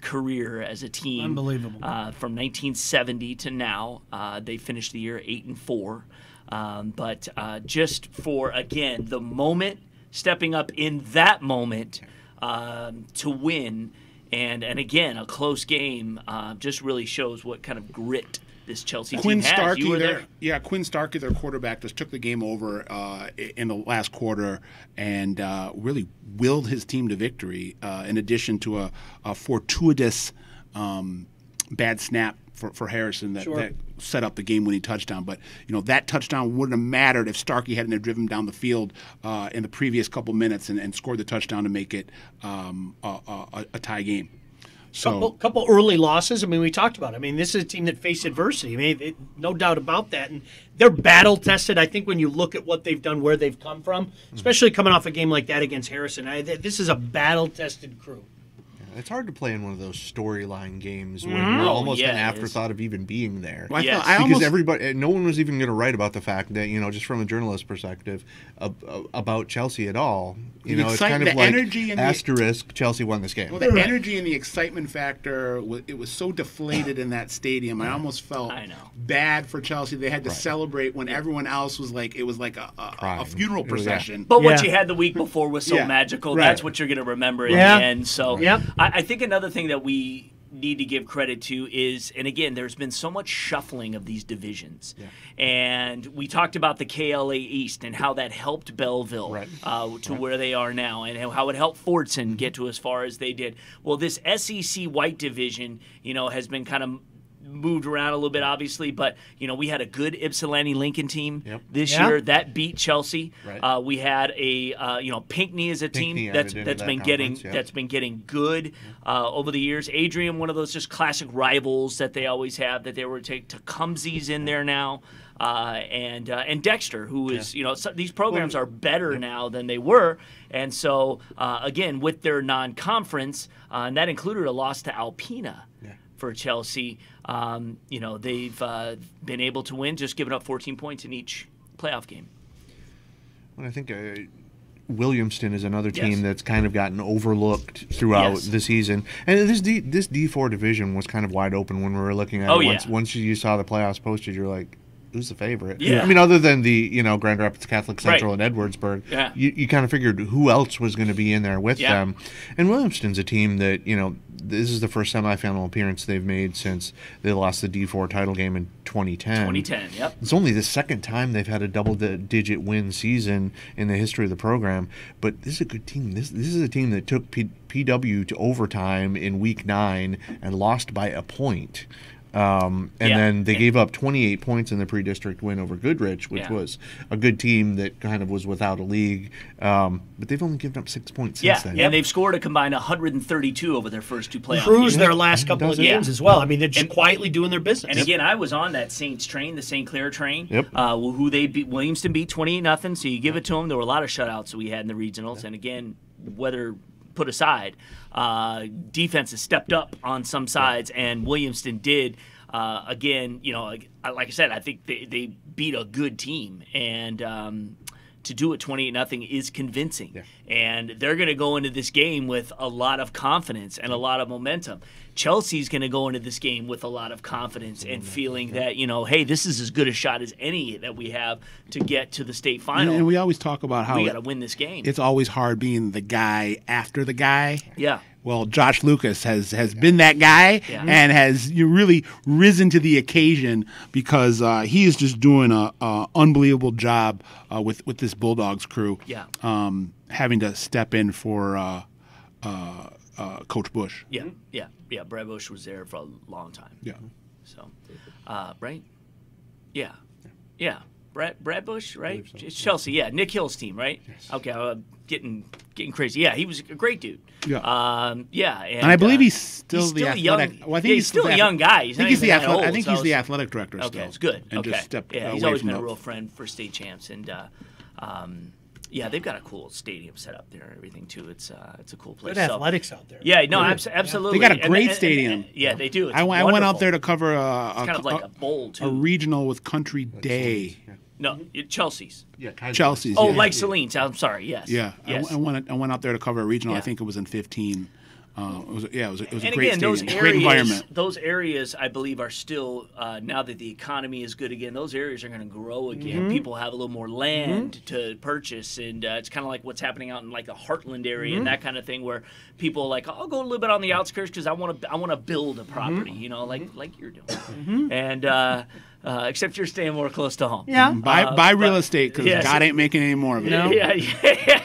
career as a team. Unbelievable. From 1970 to now, they finished the year 8-4. But just for again the moment, stepping up in that moment to win, and again a close game, just really shows what kind of grit this Chelsea Quinn team has. Starkey, You were there. Quinn Starkey, their quarterback, just took the game over in the last quarter and really willed his team to victory. In addition to a fortuitous bad snap for Harrison that, Sure. that set up the game-winning touchdown. But that touchdown wouldn't have mattered if Starkey hadn't have driven down the field in the previous couple minutes and scored the touchdown to make it a tie game. So Couple early losses. I mean, we talked about it. I mean, this is a team that faced adversity. I mean, no doubt about that. And they're battle tested. I think when you look at what they've done, where they've come from, especially coming off a game like that against Harrison, this is a battle tested crew. It's hard to play in one of those storyline games when you're almost an afterthought of even being there. Well, because everybody, no one was even going to write about the fact that just from a journalist perspective, about Chelsea at all. It's kind of like energy and asterisk. Chelsea won this game. Well, the energy and the excitement factor, it was so deflated in that stadium. I almost felt bad for Chelsea. They had to celebrate when everyone else was like a funeral procession. But what you had the week before was so magical. Right. That's what you're going to remember in the end. So Yep. I think another thing that we need to give credit to is, and again, there's been so much shuffling of these divisions. And we talked about the KLA East and how that helped Belleville to where they are now, and how it helped Fordson get to as far as they did. Well, this SEC White division, has been kind of moved around a little bit, obviously, but we had a good Ypsilanti Lincoln team this year that beat Chelsea. We had a Pinckney is a team that's been getting good over the years. Adrian, one of those just classic rivals that they always have, that they were Tecumseh's in there now. And Dexter, who is these programs are better now than they were, and so again with their non-conference, and that included a loss to Alpena. For Chelsea, they've been able to win, just giving up 14 points in each playoff game. Well, I think Williamston is another team that's kind of gotten overlooked throughout the season. And this D4 division was kind of wide open when we were looking at it. Once you saw the playoffs posted, you're like, who's the favorite? I mean, other than the Grand Rapids Catholic Central and Edwardsburg, you kind of figured who else was going to be in there with them. And Williamston's a team that this is the first semifinal appearance they've made since they lost the D4 title game in 2010. It's only the second time they've had a double-digit win season in the history of the program. But this is a good team. This is a team that took PW to overtime in Week 9 and lost by a point. Then they gave up 28 points in the pre-district win over Goodrich, which was a good team that kind of was without a league. But they've only given up 6 points since then. And they've scored a combined 132 over their first two playoff Cruised their last couple of games as well. I mean, they're just quietly doing their business. And again, I was on that Saints train, the St. Clair train, who they beat. Williamston beat 28-0, so you give it to them. There were a lot of shutouts that we had in the regionals. And again, weather put aside, defense has stepped up on some sides, and Williamston did. Again, like I said, I think they beat a good team, and to do it 28-0 is convincing. And they're going to go into this game with a lot of confidence and a lot of momentum. Chelsea's going to go into this game with a lot of confidence and feeling that, hey, this is as good a shot as any that we have to get to the state final. And we always talk about how we got to win this game. It's always hard being the guy after the guy. Yeah. Well, Josh Lucas has been that guy and has really risen to the occasion because he is just doing a unbelievable job with this Bulldogs crew. Having to step in for Coach Bush. Yeah. Brad Bush was there for a long time. So, right? Yeah. Brad Bush, right? It's Chelsea. Yeah, Nick Hill's team, right? Yes. Okay, getting crazy. Yeah, he was a great dude. Yeah. And I believe he's still the athletic. Well, I think he's still a young guy. I think he's the athletic. I think he's the athletic director. Okay, still. It's good. And okay. Just stepped he's always been a real friend for state champs, and they've got a cool stadium set up there and everything too. It's a cool place. Good athletics out there. Yeah, no, absolutely. They got a great stadium. Yeah, they do. I went out there to cover it's kind of like a bowl too. A regional with Country Day. No, Chelsea's. Yeah, Chelsea's. Oh, Lake Saline's. I'm sorry. Yes. Yeah. Yes. I went out there to cover a regional. I think it was in 15. It was a great stadium. Great environment. Those areas, I believe, are still now that the economy is good again. Those areas are going to grow again. People have a little more land to purchase, and it's kind of like what's happening out in like the Heartland area and that kind of thing, where people are like, I'll go a little bit on the outskirts because I want to build a property, like you're doing, and. Except you're staying more close to home. Yeah. Buy real estate because God ain't making any more of it. Yeah,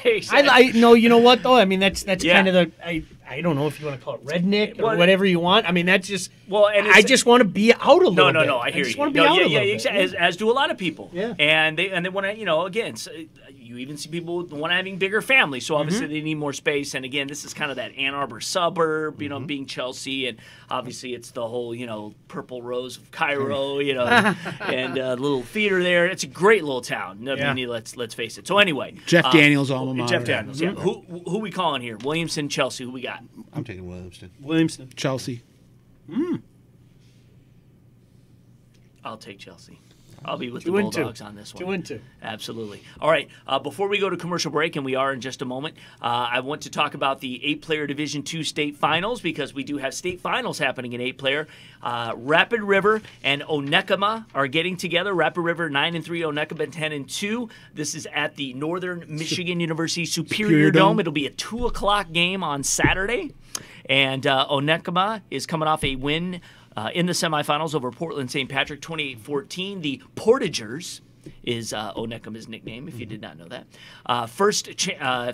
exactly. I know. You know what though? I mean, that's kind of the. I I don't know if you want to call it redneck or whatever you want. I mean, that's just. Well, and I just want to be out a little bit. No. I hear you. I just want to be out a little bit. Exactly. As do a lot of people. Yeah. And they want to, again, so you even see people want having bigger families, so obviously they need more space. And again, this is kind of that Ann Arbor suburb, being Chelsea, and obviously it's the whole, purple rose of Cairo, and little theater there. It's a great little town. I mean, let's face it. So anyway, Jeff Daniels' alma mater. Jeff Daniels. Yeah. Who we calling here? Williamson, Chelsea. Who we got? I'm taking Williamson. Williamson. Chelsea. I'll take Chelsea. I'll be with 2 the and 2. Bulldogs on this one. 2 and 2. Absolutely. All right. Before we go to commercial break, and we are in just a moment, I want to talk about the 8-player Division II state finals, because we do have state finals happening in 8-player. Rapid River and Onekama are getting together. Rapid River 9-3, Onekama 10-2. This is at the Northern Michigan University Superior Dome. It'll be a 2:00 game on Saturday, and Onekama is coming off a win in the semifinals over Portland St. Patrick, 28-14. The Portagers is Onekama's nickname, if you did not know that. First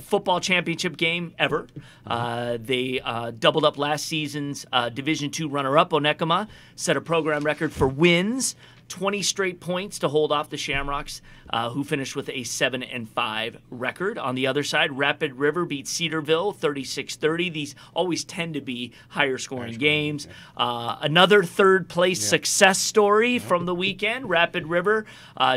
football championship game ever. They doubled up last season's Division II runner-up. Onekama set a program record for wins, 20 straight points to hold off the Shamrocks, who finished with a 7-5 record. On the other side, Rapid River beat Cedarville 36-30. These always tend to be higher scoring games. Another third-place success story from the weekend. Rapid River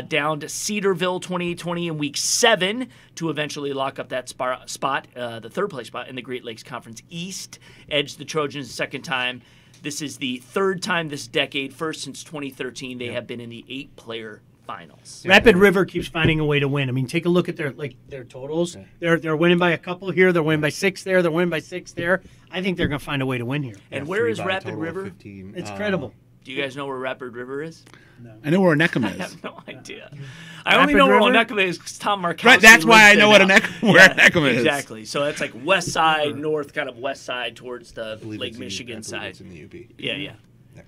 down to Cedarville 28-20 in Week 7 to eventually lock up that spot, the third-place spot in the Great Lakes Conference East. Edged the Trojans the second time. This is the third time this decade, first since 2013, they have been in the 8-player finals. Rapid River keeps finding a way to win. I mean, take a look at their totals. They're winning by a couple here. They're winning by 6 there. They're winning by 6 there. I think they're going to find a way to win here. And where is Rapid River? It's credible. Do you guys know where Rapid River is? No. I know where Onekama I is. have no idea. I only know where Onekama is because Tom Markowski. Right, that's why I know where Onekama is. Exactly. So that's like west side, north, kind of west side towards the Lake Michigan side. It's in the UP. Yeah.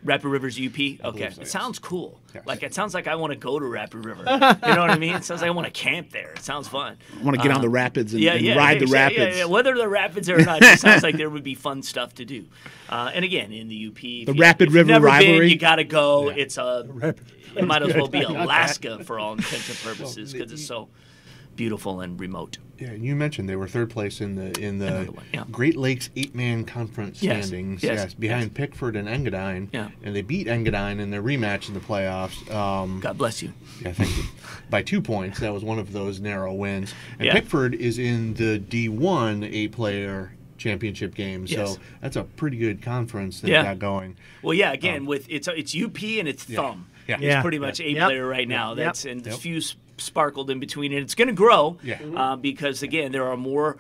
Rapid River's UP? Okay. So, It sounds cool. Yes. Like, it sounds like I want to go to Rapid River. You know what I mean? It sounds like I want to camp there. It sounds fun. I want to get on the rapids and ride the exactly. rapids. Yeah. Whether the rapids or not, it sounds like there would be fun stuff to do. And again, in the UP, The Rapid River never rivalry. Been, you got to go. It's it might as well be Alaska for all intents and purposes because it's so beautiful and remote. Yeah, you mentioned they were third place in the Great Lakes 8-man conference standings. Yes. Behind Pickford and Engadine. Yeah. And they beat Engadine in their rematch in the playoffs. God bless you. Yeah, thank you. By 2 points. That was one of those narrow wins. And Yeah. Pickford is in the D1 8-player championship game. Yes. So that's a pretty good conference they've got going. Well, yeah. Again, with it's UP and it's Thumb. Yeah. It's pretty much 8-player right now. That's and a few sparkled in between, and it's going to grow because again there are more.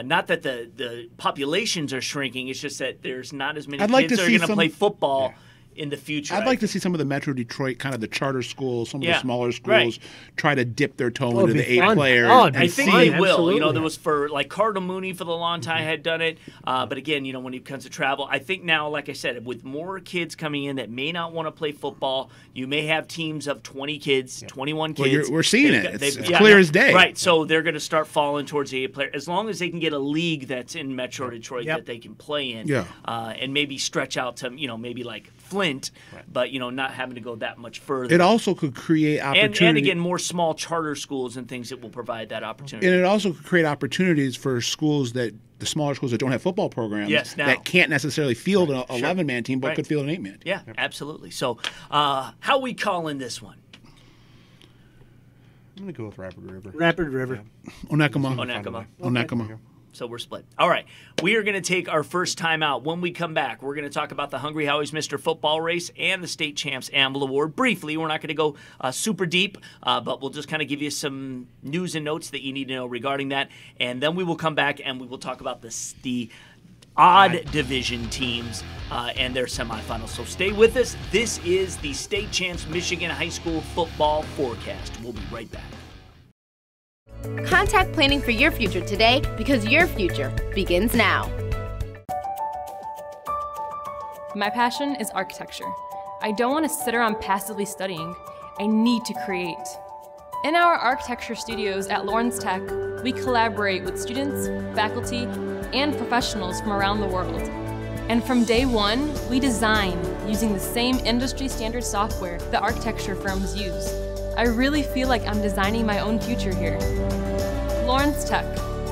Not that the populations are shrinking; it's just that there's not as many kids that are going to play football in the future. I'd like to see some of the Metro Detroit, kind of the charter schools, some of the smaller schools, right. try to dip their toe into the 8-player. I think they will. You know, there was for like Cardinal Mooney for the long time had done it, but again, you know, when it comes to travel, I think now, like I said, with more kids coming in that may not want to play football, you may have teams of 20 kids, 21 kids. Well, we're seeing it. It's clear as day. Right. So they're going to start falling towards the 8-player as long as they can get a league that's in Metro Detroit that they can play in, and maybe stretch out to maybe like Flint, but not having to go that much further. It also could create opportunity, and again, more small charter schools and things that will provide that opportunity. And it also could create opportunities for schools the smaller schools that don't have football programs that can't necessarily field an 11-man team, but could field an 8-man team. Yeah, absolutely. So, how we calling this one? I'm going to go with Rapid River. Rapid River. Onekama. So we're split. All right. We are going to take our first time out. When we come back, we're going to talk about the Hungry Howie's Mr. Football Race and the State Champs Amble Award. Briefly, we're not going to go super deep, but we'll just kind of give you some news and notes that you need to know regarding that. And then we will come back and we will talk about the odd division teams and their semifinals. So stay with us. This is the State Champs Michigan High School Football Forecast. We'll be right back. Contact planning for your future today because your future begins now. My passion is architecture. I don't want to sit around passively studying. I need to create. In our architecture studios at Lorne's Tech, we collaborate with students, faculty, and professionals from around the world. And from day one, we design using the same industry standard software that architecture firms use. I really feel like I'm designing my own future here. Lawrence Tech.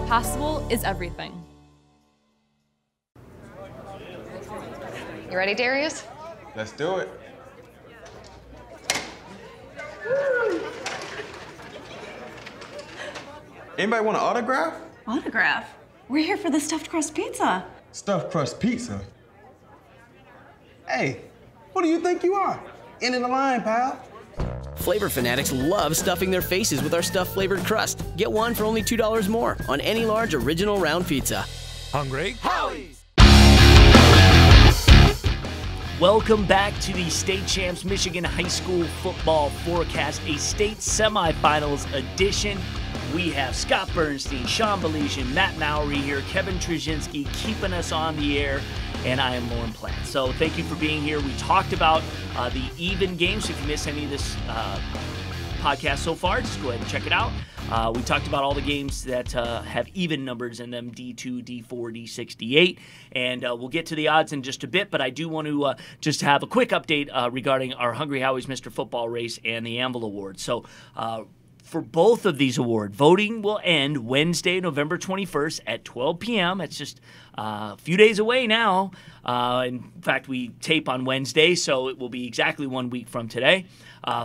Possible is everything. You ready, Darius? Let's do it. Anybody want an autograph? Autograph? We're here for the stuffed crust pizza. Stuffed crust pizza? Hey, who do you think you are? End of the line, pal. Flavor fanatics love stuffing their faces with our stuffed flavored crust. Get one for only $2 more on any large original round pizza. Hungry? Howie's! Welcome back to the State Champs Michigan High School Football Forecast, a state semifinals edition. We have Scott Burnstein, Sean Baligian, Matt Mowery here, Kevin Trzynski keeping us on the air, and I am Lorne Plant. So thank you for being here. We talked about the even games. If you missed any of this podcast so far, just go ahead and check it out. We talked about all the games that have even numbers in them, D2, D4, D6, D8, and we'll get to the odds in just a bit, but I do want to just have a quick update regarding our Hungry Howie's Mr. Football race and the Anvil Award. So for both of these awards, voting will end Wednesday, November 21st at 12 p.m. It's just a few days away now. In fact, we tape on Wednesday, so it will be exactly 1 week from today.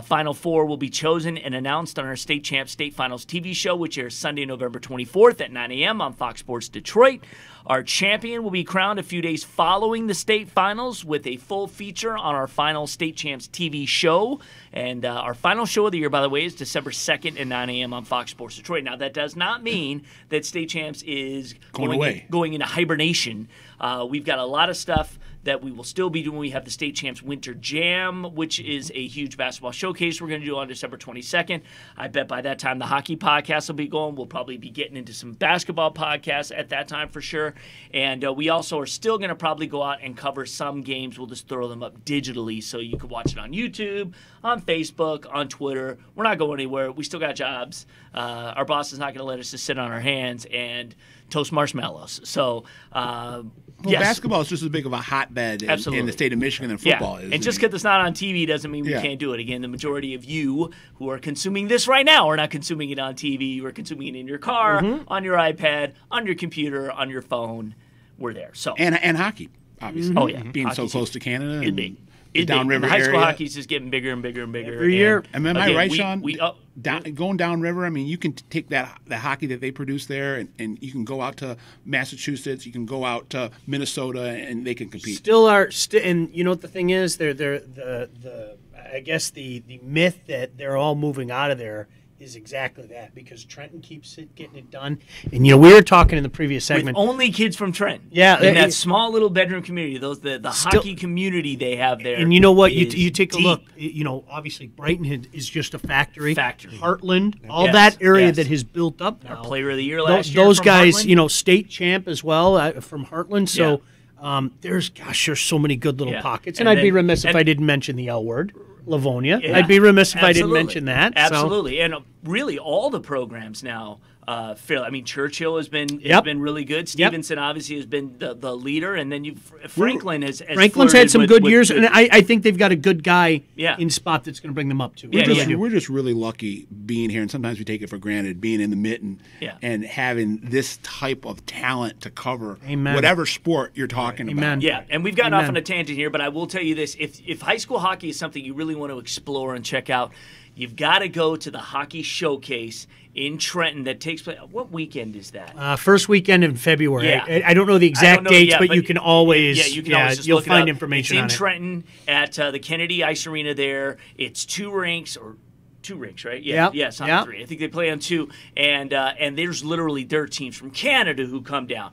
Final four will be chosen and announced on our State Champs State Finals TV show, which airs Sunday, November 24th at 9 a.m. on Fox Sports Detroit. Our champion will be crowned a few days following the state finals with a full feature on our final State Champs TV show. And our final show of the year, by the way, is December 2nd at 9 a.m. on Fox Sports Detroit. Now, that does not mean that State Champs is going into hibernation. We've got a lot of stuff that we will still be doing. We have the State Champs Winter Jam, which is a huge basketball showcase we're going to do on December 22nd. I bet by that time the hockey podcast will be going. We'll probably be getting into some basketball podcasts at that time for sure. And we also are still going to probably go out and cover some games. We'll just throw them up digitally so you can watch it on YouTube, on Facebook, on Twitter. We're not going anywhere. We still got jobs. Our boss is not going to let us just sit on our hands and toast marshmallows. So, yes. Basketball is just as big of a hotbed in the state of Michigan than football is. And just because it's not on TV doesn't mean we can't do it. Again, the majority of you who are consuming this right now are not consuming it on TV. You are consuming it in your car, on your iPad, on your computer, on your phone. We're there. So and hockey, obviously. Oh yeah, being so close to Canada. It's big. Downriver high school area. hockey is just getting bigger and bigger and bigger every year. And am I right, Sean? Going downriver, I mean, you can take the hockey that they produce there, and you can go out to Massachusetts, you can go out to Minnesota, and they can compete. And you know what the thing is? I guess the myth that they're all moving out of there is exactly that, because Trenton keeps getting it done. And we were talking in the previous segment, with only kids from Trenton. Yeah, in that small little bedroom community, the hockey community they have there. And you know what? You take a look. Obviously Brighton is just a factory. Heartland, all that area that has built up now. Our Player of the Year last year. Those from guys, Heartland. State champ as well from Heartland. So there's so many good little pockets. And I'd be remiss if I didn't mention the L word. Livonia. Yeah. I'd be remiss if I didn't mention that. Absolutely. So. And really all the programs now, fairly. I mean, Churchill has been really good. Stevenson obviously has been the leader. And then Franklin has Franklin's had some good years. And I think they've got a good guy in spot that's going to bring them up, too. We're just really lucky being here. And sometimes we take it for granted, being in the mitten and having this type of talent to cover whatever sport you're talking about. Yeah, and we've gotten off on a tangent here, but I will tell you this. If high school hockey is something you really want to explore and check out, you've got to go to the hockey showcase in Trenton that takes place. What weekend is that? First weekend in February. Yeah. I don't know the exact dates, but you can always you'll find information on it. It's in Trenton at the Kennedy Ice Arena there. It's two rinks, right? Yeah, yes, on 3. I think they play on 2, and there's literally dirt teams from Canada who come down.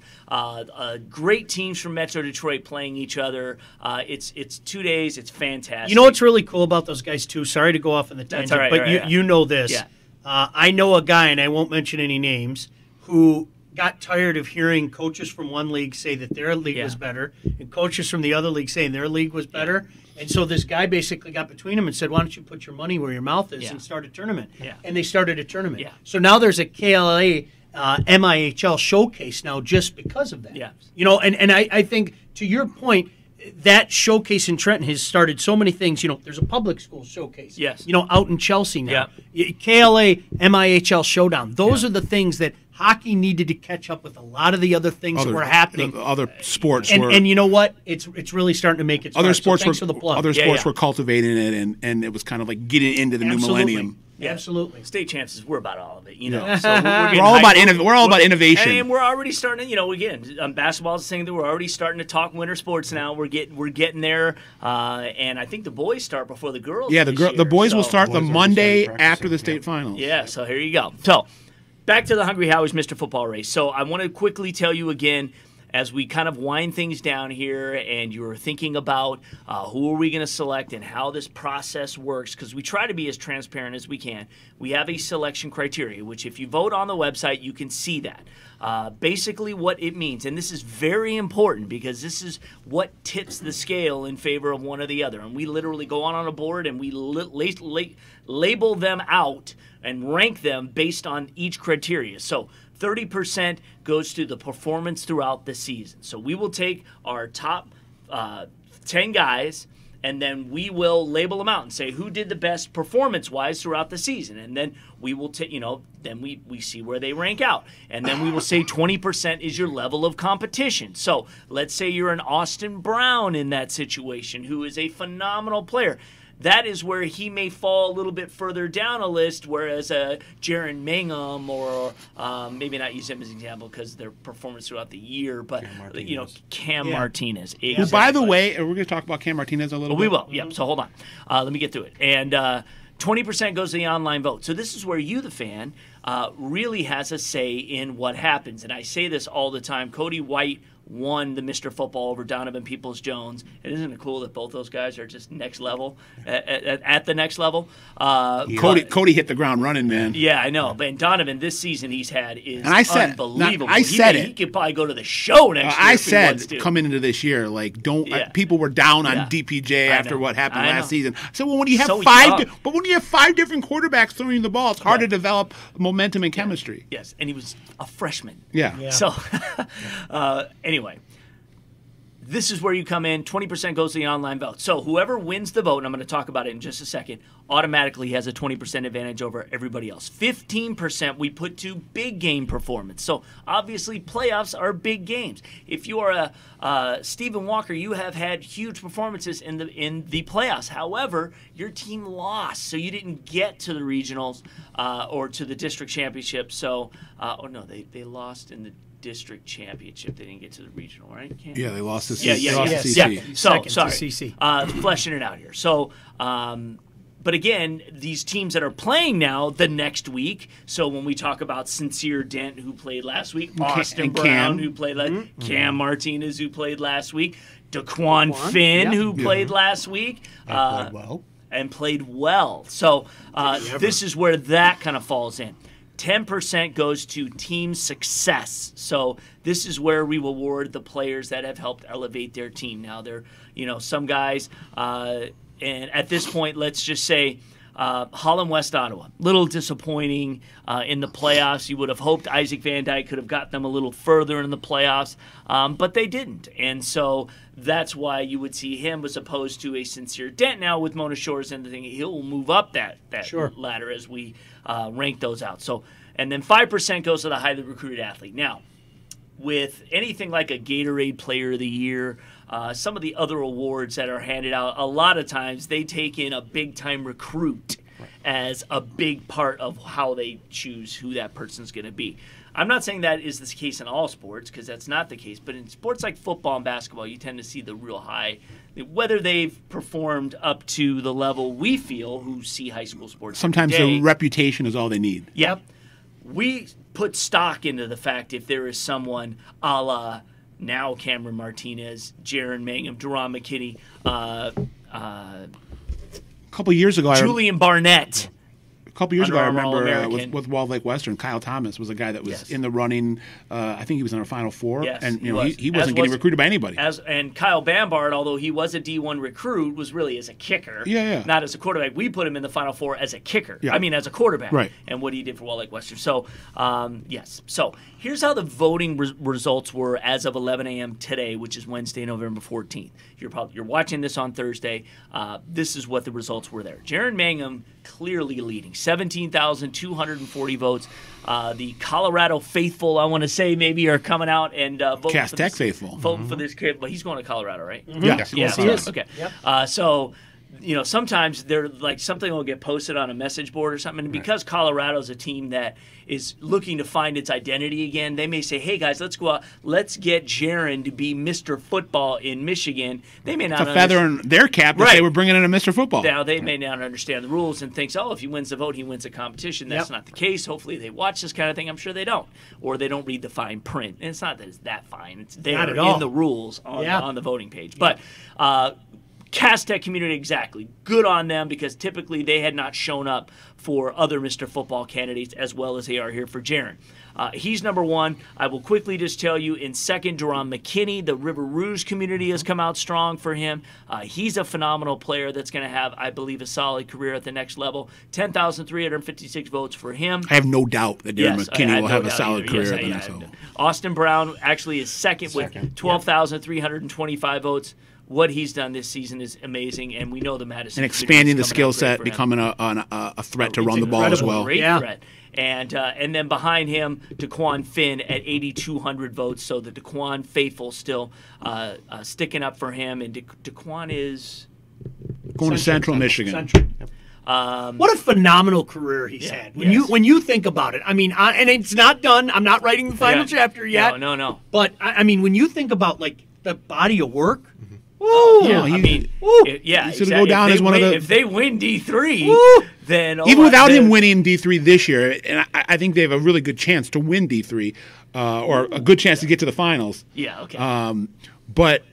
Great teams from Metro Detroit playing each other. It's 2 days. It's fantastic. You know what's really cool about those guys too? Sorry to go off on the tangent, but you know this. Yeah. I know a guy, and I won't mention any names, who got tired of hearing coaches from one league say that their league was better, and coaches from the other league saying their league was better. And so this guy basically got between them and said, why don't you put your money where your mouth is and start a tournament? Yeah. And they started a tournament. Yeah. So now there's a KLA MIHL showcase now just because of that. Yeah. You know, and I think to your point, that showcase in Trenton has started so many things. You know, there's a public school showcase. Yes. You know, out in Chelsea now. KLA MIHL Showdown. Those are the things that hockey needed to catch up with a lot of the other things that were happening. Other sports and you know what? It's really starting to make its other mark. sports So thanks for the plug. Other sports were cultivating it, and it was kind of like getting into the new millennium. Yeah. Absolutely. State champs, we're about all of it, you know. So we're all about innovation. And we're already starting to, you know, again, basketball's the thing that we're already starting to talk winter sports now. We're getting there, and I think the boys start before the girls. Yeah, the the boys will start the Monday after the state finals. Yeah, so here you go. So back to the Hungry Howie's Mr. Football race. So I want to quickly tell you again, as we kind of wind things down here and you're thinking about who are we going to select and how this process works, because we try to be as transparent as we can. We have a selection criteria, which if you vote on the website, you can see that. Basically what it means, and this is very important because this is what tips the scale in favor of one or the other. And we literally go on a board and we label them out and rank them based on each criteria. So 30% goes to the performance throughout the season. So we will take our top 10 guys, and then we will label them out and say who did the best performance-wise throughout the season. And then we will take, you know, then we see where they rank out. And then we will say 20% is your level of competition. So let's say you're an Austin Brown in that situation, who is a phenomenal player. That is where he may fall a little bit further down a list, whereas Jaron Mangum or maybe not use him as an example because their performance throughout the year, but you know, Cam Martinez. Exactly. Who, by the way, we're going to talk about Cam Martinez a little bit. We will. Yep. So hold on. Let me get through it. And 20% goes to the online vote. So this is where you, the fan, really has a say in what happens. And I say this all the time. Cody White won the Mr. Football over Donovan Peoples-Jones. And isn't it cool that both those guys are just next level, at the next level? Cody hit the ground running, man. Yeah, I know. But Donovan, this season he's had is unbelievable. He could probably go to the show next year. I said coming into this year, like, people were down on DPJ after what happened last season. So when you have when you have 5 different quarterbacks throwing the ball, it's hard to develop momentum and chemistry. Yes, and he was a freshman. Yeah. So anyway, this is where you come in. 20% goes to the online vote. So whoever wins the vote, and I'm going to talk about it in just a second, automatically has a 20% advantage over everybody else. 15% we put to big game performance. So obviously playoffs are big games. If you are a Stephen Walker, you have had huge performances in the playoffs. However, your team lost, so you didn't get to the regionals or to the district championship. So, they lost in the district championship. They didn't get to the regional, right? Yeah, they lost to CC. Yeah. So, sorry. CC. Fleshing it out here. So, but again, these teams that are playing now the next week, so when we talk about Sincere Dent, who played last week, Austin Brown, who played last week, Cam Martinez, who played last week, Daquan Finn, who played last week. And played well. So this is where that kind of falls in. 10% goes to team success. So this is where we reward the players that have helped elevate their team. Now, they're, some guys, and at this point, let's just say Holland West Ottawa, little disappointing in the playoffs. You would have hoped Isaac Van Dyke could have got them a little further in the playoffs, but they didn't. And so that's why you would see him as opposed to a Sincere Dent now with Mona Shores and the thing. He'll move up that ladder as we rank those out. So, and then 5% goes to the highly recruited athlete. Now, with anything like a Gatorade Player of the Year, some of the other awards that are handed out, a lot of times they take in a big-time recruit as a big part of how they choose who that person's going to be. I'm not saying that is the case in all sports, because that's not the case, but in sports like football and basketball, you tend to see the real high, whether they've performed up to the level we feel who see high school sports. Sometimes the reputation is all they need. Yep. We put stock into the fact if there is someone a la now Cameron Martinez, Jaron Mangum, Deron McKinney, a couple years ago, Julian Barnett. A couple years ago, I Under Armour remember All-American. with Walled Lake Western, Kyle Thomas was a guy that was in the running. I think he was in our Final Four, Yes, and he he was. wasn't getting recruited by anybody. And Kyle Bambard, although he was a D1 recruit, was really as a kicker, not as a quarterback. We put him in the Final Four as a kicker. Yeah. I mean, as a quarterback, right? And what he did for Walled Lake Western. So, yes. So here's how the voting results were as of 11 a.m. today, which is Wednesday, November 14th. You're watching this on Thursday. This is what the results were there. Jaron Mangum clearly leading, 17,240 votes. The Colorado faithful, I want to say, maybe are coming out and voting Cass for Tech this, faithful. voting for this kid. But he's going to Colorado, right? Yes. Yes, he is. Okay. Yep. So, sometimes they're like something will get posted on a message board or something, and because Colorado's a team that is looking to find its identity again, they may say, "Hey guys, let's go out, let's get Jaron to be Mr. Football in Michigan." They may not It's a feather in their cap that they were bringing in a Mr. Football. Now they may not understand the rules and thinks, "Oh, if he wins the vote, he wins the competition." That's not the case. Hopefully, they watch this kind of thing. I'm sure they don't, or they don't read the fine print. And it's not that it's that fine; it's there in the rules on the voting page. But Cass Tech community, exactly. Good on them, because typically they had not shown up for other Mr. Football candidates as well as they are here for Jaron. He's number one. I will quickly just tell you, in second, Deron McKinney. The River Rouge community has come out strong for him. He's a phenomenal player that's going to have, I believe, a solid career at the next level. 10,356 votes for him. I have no doubt that Deron McKinney will have a solid career at the next level. Austin Brown actually is second with 12,325 votes. What he's done this season is amazing, and we know the Madison. And expanding the skill set, becoming a threat to run the ball as well. Great threat. And then behind him, DeQuan Finn at 8,200 votes. So the DeQuan faithful still sticking up for him, and DeQuan is going to Central Michigan. What a phenomenal career he's had. When you think about it, I mean, and it's not done. I'm not writing the final chapter yet. No. But I mean, when you think about like the body of work. He's going to go down as one of the. If they win D3, then even without him winning D3 this year, and I think they have a really good chance to win D3, or a good chance to get to the finals. Yeah. Okay. But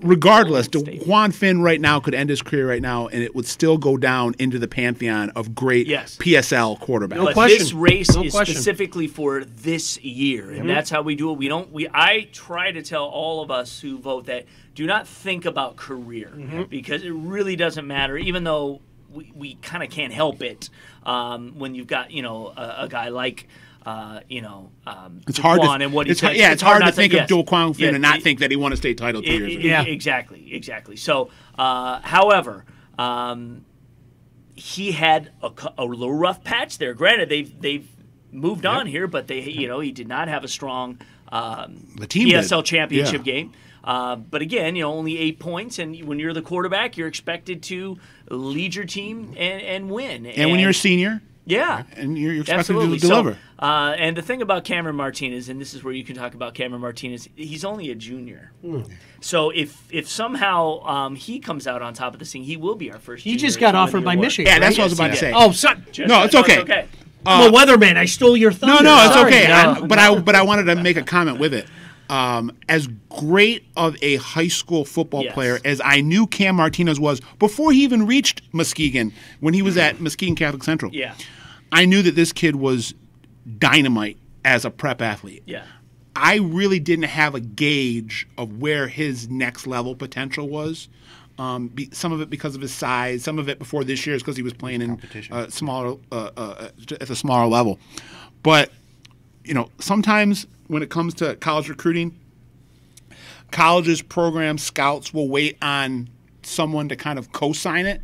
regardless, DeQuan Finn right now could end his career right now, and it would still go down into the pantheon of great PSL quarterbacks. But this race is specifically for this year, and that's how we do it. I try to tell all of us who vote that do not think about career, because it really doesn't matter, even though we kind of can't help it when you've got a guy like. It's hard to and what he it's hard to think of DeQuan Finn and not think that he won a state title 2 years ago. Exactly. So, however, he had a little rough patch there. Granted, they've moved on here, but he did not have a strong PSL championship game. But again, only 8 points, and when you're the quarterback, you're expected to lead your team and win. And when you're a senior. Yeah. And you're expected to deliver. So, and the thing about Cameron Martinez, and this is where you can talk about Cameron Martinez, he's only a junior. So if somehow he comes out on top of the scene, he will be our first junior. He just got offered by Michigan. Yeah, that's what I was about to say. Oh, son. No, it's okay. Okay. I'm a weatherman. I stole your thunder. No, it's okay. But I wanted to make a comment with it. As great of a high school football player as I knew Cam Martinez was before he even reached Muskegon, when he was at Muskegon Catholic Central, I knew that this kid was dynamite as a prep athlete. Yeah. I really didn't have a gauge of where his next level potential was. Some of it because of his size, some of it before this year is because he was playing in smaller at a smaller level. But sometimes when it comes to college recruiting, colleges, programs, scouts will wait on someone to kind of co-sign it.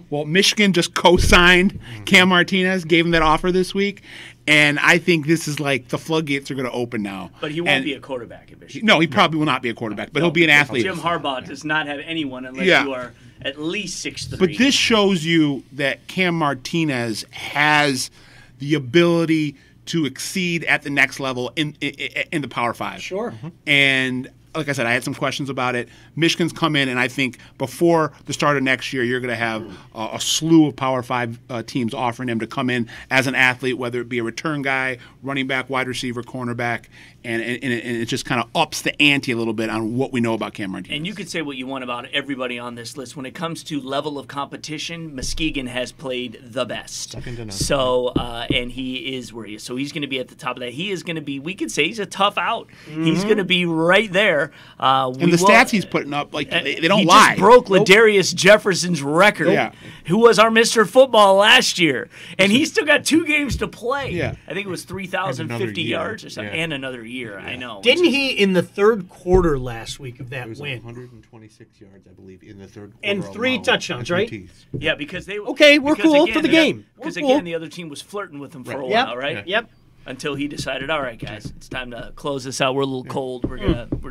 Well, Michigan just co-signed Cam Martinez, gave him that offer this week, and I think this is like the floodgates are going to open now. But he won't be a quarterback at Michigan. No, he probably will not be a quarterback, but he'll be an athlete. Jim Harbaugh does not have anyone unless you are at least 6'3". But this shows you that Cam Martinez has the ability to exceed at the next level in the Power Five. Sure. And like I said, I had some questions about it. Michigan's come in, and I think before the start of next year, you're going to have a slew of Power 5 teams offering him to come in as an athlete, whether it be a return guy, running back, wide receiver, cornerback, and it just kind of ups the ante a little bit on what we know about Cam Martinez. And you could say what you want about everybody on this list. When it comes to level of competition, Muskegon has played the best. Second to none. So, and he is where he is. So he's going to be at the top of that. He is going to be, we could say he's a tough out. He's going to be right there. And the stats he's putting up, like, they don't lie. He just broke Ladarius Jefferson's record, who was our Mr. Football last year. And he's still got 2 games to play. Yeah. I think it was 3,050 yards or something. And another year, I know. Didn't he, in the third quarter last week of that win? 126 yards, I believe, in the third quarter. And 3 touchdowns, right? Yeah, because they okay, we're cool for the game. Because again, the other team was flirting with him for a while, right? Yep. Until he decided, all right, guys, it's time to close this out. We're a little cold. We're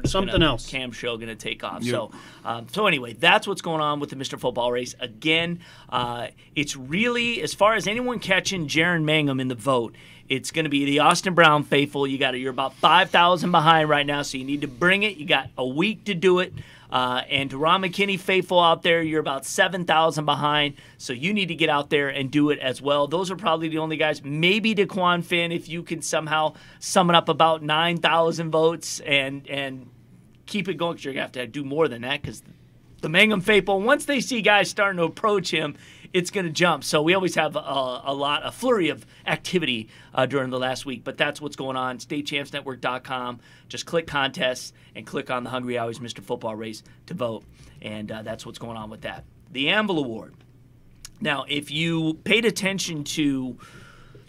just something else. Cam show gonna take off. Yep. So anyway, that's what's going on with the Mr. Football race. Again, it's really, as far as anyone catching Jaron Mangum in the vote, it's going to be the Austin Brown faithful. You're about 5,000 behind right now, so you need to bring it. You got a week to do it. And to Ron McKinney faithful out there, you're about 7,000 behind, so you need to get out there and do it as well. Those are probably the only guys. Maybe DeQuan Finn, if you can somehow summon up about 9,000 votes and keep it going, because you're going to have to do more than that, because the Mangum faithful, once they see guys starting to approach him, it's going to jump. So we always have a flurry of activity during the last week. But that's what's going on. StateChampsNetwork.com. Just click contests and click on the Hungry Hours Mr. Football race to vote. And that's what's going on with that. The Anvil Award. Now, if you paid attention to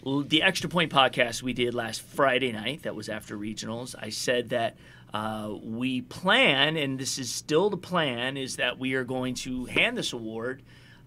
the Extra Point podcast we did last Friday night, that was after regionals, I said that we plan, and this is still the plan, is that we are going to hand this award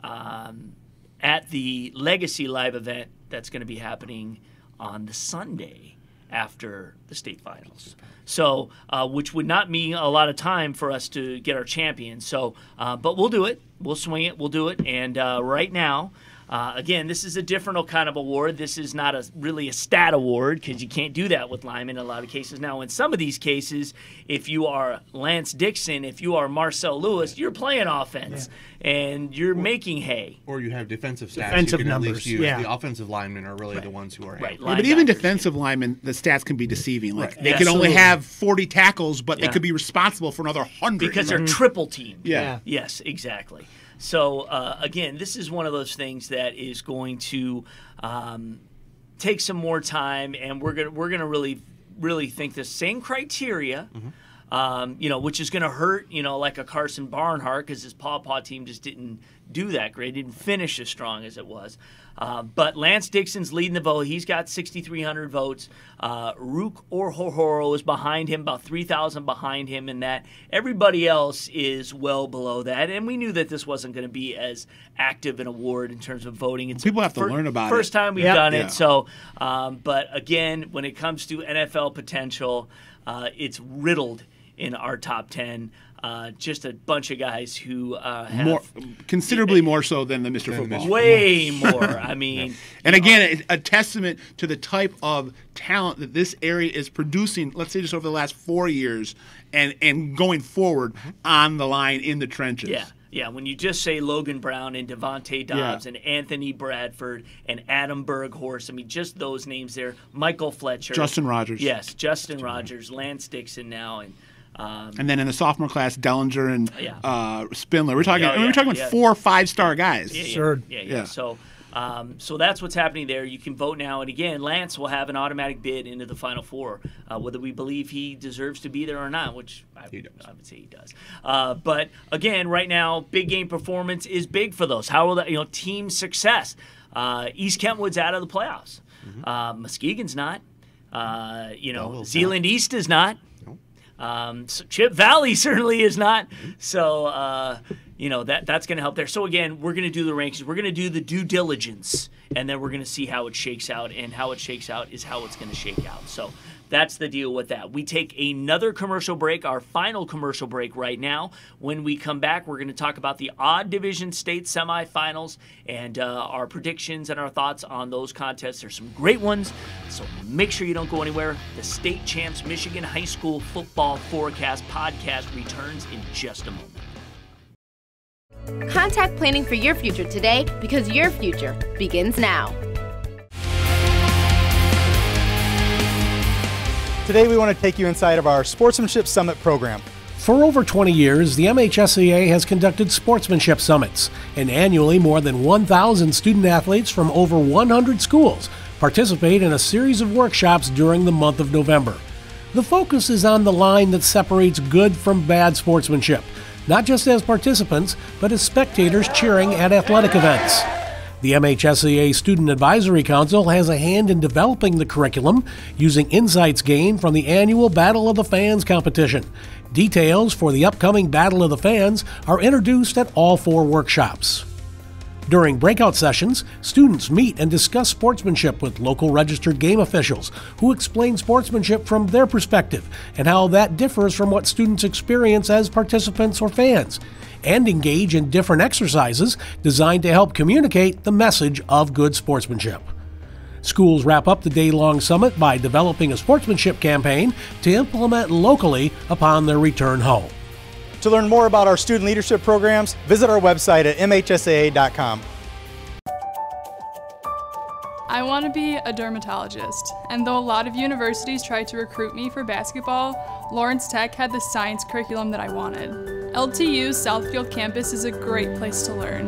at the Legacy Live event that's going to be happening on the Sunday after the state finals. So, which would not mean a lot of time for us to get our champion. So, but we'll do it. We'll swing it. We'll do it. And right now, again, this is a different kind of award. This is not really a stat award, because you can't do that with linemen in a lot of cases. Now, in some of these cases, if you are Lance Dixon, if you are Marcel Lewis, you're playing offense and you're making hay. Or you have defensive stats. Defensive you can numbers. At least use. The offensive linemen are really the ones who are right. Yeah, but even defensive linemen, the stats can be deceiving. Like they can Absolutely. only have 40 tackles, but they could be responsible for another 100 because they're triple teamed. Yeah. Yes, exactly. So, again, this is one of those things that is going to take some more time, and we're gonna really think the same criteria, which is going to hurt, like a Carson Barnhart, because his Paw team just didn't do that great, didn't finish as strong as it was. But Lance Dixon's leading the vote. He's got 6,300 votes. Rook Orhoro is behind him, about 3,000 behind him in that. Everybody else is well below that. And we knew that this wasn't going to be as active an award in terms of voting. It's people have to learn about it. First time we've done it. So, but again, when it comes to NFL potential, it's riddled in our top 10. Just a bunch of guys who have considerably more so than the Mr. Football. Way more. I mean, and again, a testament to the type of talent that this area is producing. Let's say just over the last 4 years, and going forward on the line in the trenches. Yeah. When you just say Logan Brown and Devontae Dobbs and Anthony Bradford and Adam Berghorst, I mean, just those names there. Michael Fletcher, Justin Rogers. Yes, Justin Rogers, Lance Dixon now, and then in the sophomore class, Dellinger and Spindler. We're talking about 4 5-star guys. Yeah. So that's what's happening there. You can vote now, and again, Lance will have an automatic bid into the Final Four, whether we believe he deserves to be there or not, which I would say he does. But again, right now, big game performance is big for those. How will that? Team success. East Kentwood's out of the playoffs. Muskegon's not. Zeeland East is not. So Chip Valley certainly is not. So, that's going to help there. So again, we're going to do the rankings. We're going to do the due diligence, and then we're going to see how it shakes out. And how it shakes out is how it's going to shake out. So that's the deal with that. We take another commercial break, our final commercial break right now. When we come back, we're going to talk about the odd division state semifinals and our predictions and our thoughts on those contests. There's some great ones, so make sure you don't go anywhere. The State Champs Michigan High School Football Forecast podcast returns in just a moment. Contact planning for your future today because your future begins now. Today we want to take you inside of our Sportsmanship Summit program. For over 20 years, the MHSAA has conducted Sportsmanship Summits, and annually more than 1,000 student athletes from over 100 schools participate in a series of workshops during the month of November. The focus is on the line that separates good from bad sportsmanship, not just as participants, but as spectators cheering at athletic events. The MHSAA Student Advisory Council has a hand in developing the curriculum using insights gained from the annual Battle of the Fans competition. Details for the upcoming Battle of the Fans are introduced at all 4 workshops. During breakout sessions, students meet and discuss sportsmanship with local registered game officials who explain sportsmanship from their perspective and how that differs from what students experience as participants or fans, and engage in different exercises designed to help communicate the message of good sportsmanship. Schools wrap up the day-long summit by developing a sportsmanship campaign to implement locally upon their return home. To learn more about our student leadership programs, visit our website at mhsaa.com. I want to be a dermatologist, and though a lot of universities tried to recruit me for basketball, Lawrence Tech had the science curriculum that I wanted. LTU's Southfield campus is a great place to learn,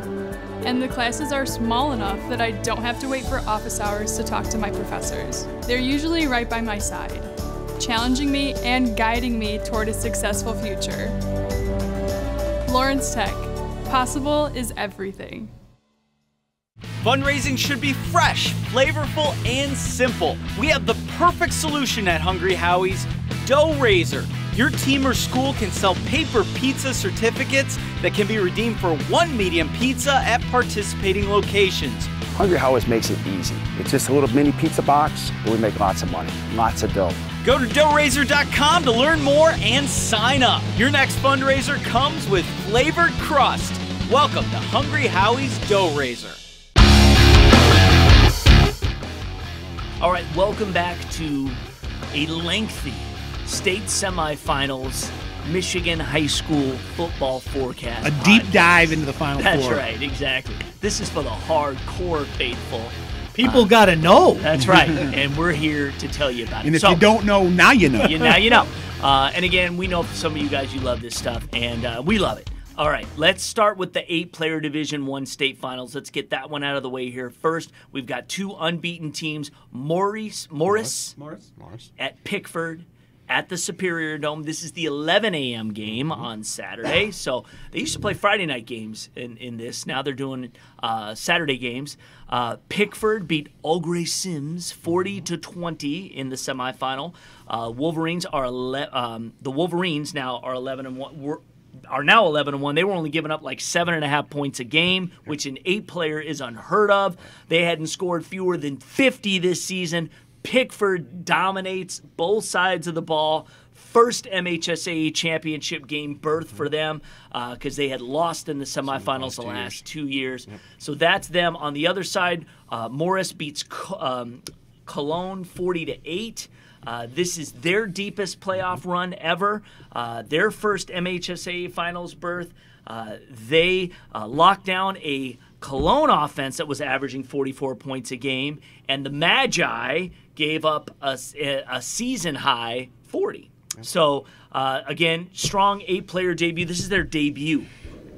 and the classes are small enough that I don't have to wait for office hours to talk to my professors. They're usually right by my side, challenging me and guiding me toward a successful future. Lawrence Tech. Possible is everything. Fundraising should be fresh, flavorful, and simple. We have the perfect solution at Hungry Howie's, Dough Raiser. Your team or school can sell paper pizza certificates that can be redeemed for 1 medium pizza at participating locations. Hungry Howie's makes it easy. It's just a little mini pizza box, but we make lots of money, lots of dough. Go to doughraiser.com to learn more and sign up. Your next fundraiser comes with flavored crust. Welcome to Hungry Howie's Dough Raiser. All right, welcome back to a lengthy state semifinals Michigan High School Football Forecast. A deep dive into the Final Four. That's right, exactly. This is for the hardcore faithful. People got to know. That's right, and we're here to tell you about it. And if you don't know, now you know. Now you know. And again, we know for some of you guys, you love this stuff, and we love it. All right, let's start with the 8-player Division I state finals. Let's get that one out of the way here. First, we've got 2 unbeaten teams, Morris at Pickford at the Superior Dome. This is the 11 a.m. game on Saturday. So they used to play Friday night games in this. Now they're doing Saturday games. Pickford beat Ogre Sims 40-20 in the semifinal. Wolverines are the Wolverines now are 11-1. Are now 11-1. They were only giving up like 7.5 points a game, which in 8-player is unheard of. They hadn't scored fewer than 50 this season. Pickford dominates both sides of the ball. First MHSAA championship game berth for them because they had lost in the semifinals the last 2 years. Yep. So that's them. On the other side, Morris beats Cologne 40-8. This is their deepest playoff run ever. Their first MHSAA finals berth. They locked down a Cologne offense that was averaging 44 points a game, and the Magi gave up a season high 40. So again, strong 8-player debut. This is their debut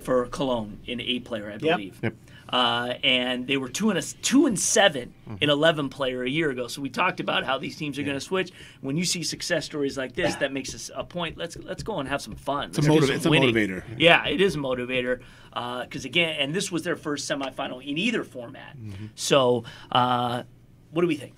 for Cologne in 8-player, I believe. Yep. And they were 2-7 in 11-player a year ago. So we talked about how these teams are going to switch. When you see success stories like this, that makes us a point. Let's go and have some fun. It's a motivator. Yeah, it is a motivator. Because again, and this was their first semifinal in either format. So what do we think?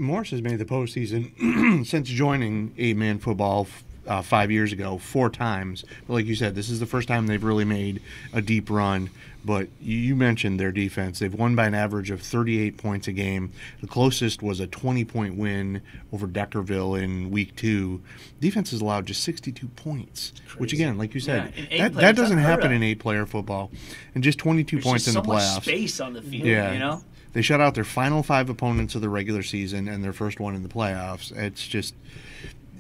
Morris has made the postseason since joining 8-man football 5 years ago 4 times. But like you said, this is the first time they've really made a deep run. But you mentioned their defense. They've won by an average of 38 points a game. The closest was a 20-point win over Deckerville in week 2. Defense has allowed just 62 points, which again, like you said, that doesn't happen in 8-player football. And just 22 points in the playoffs. There's so much space on the field, you know? They shut out their final 5 opponents of the regular season and their first one in the playoffs. It's just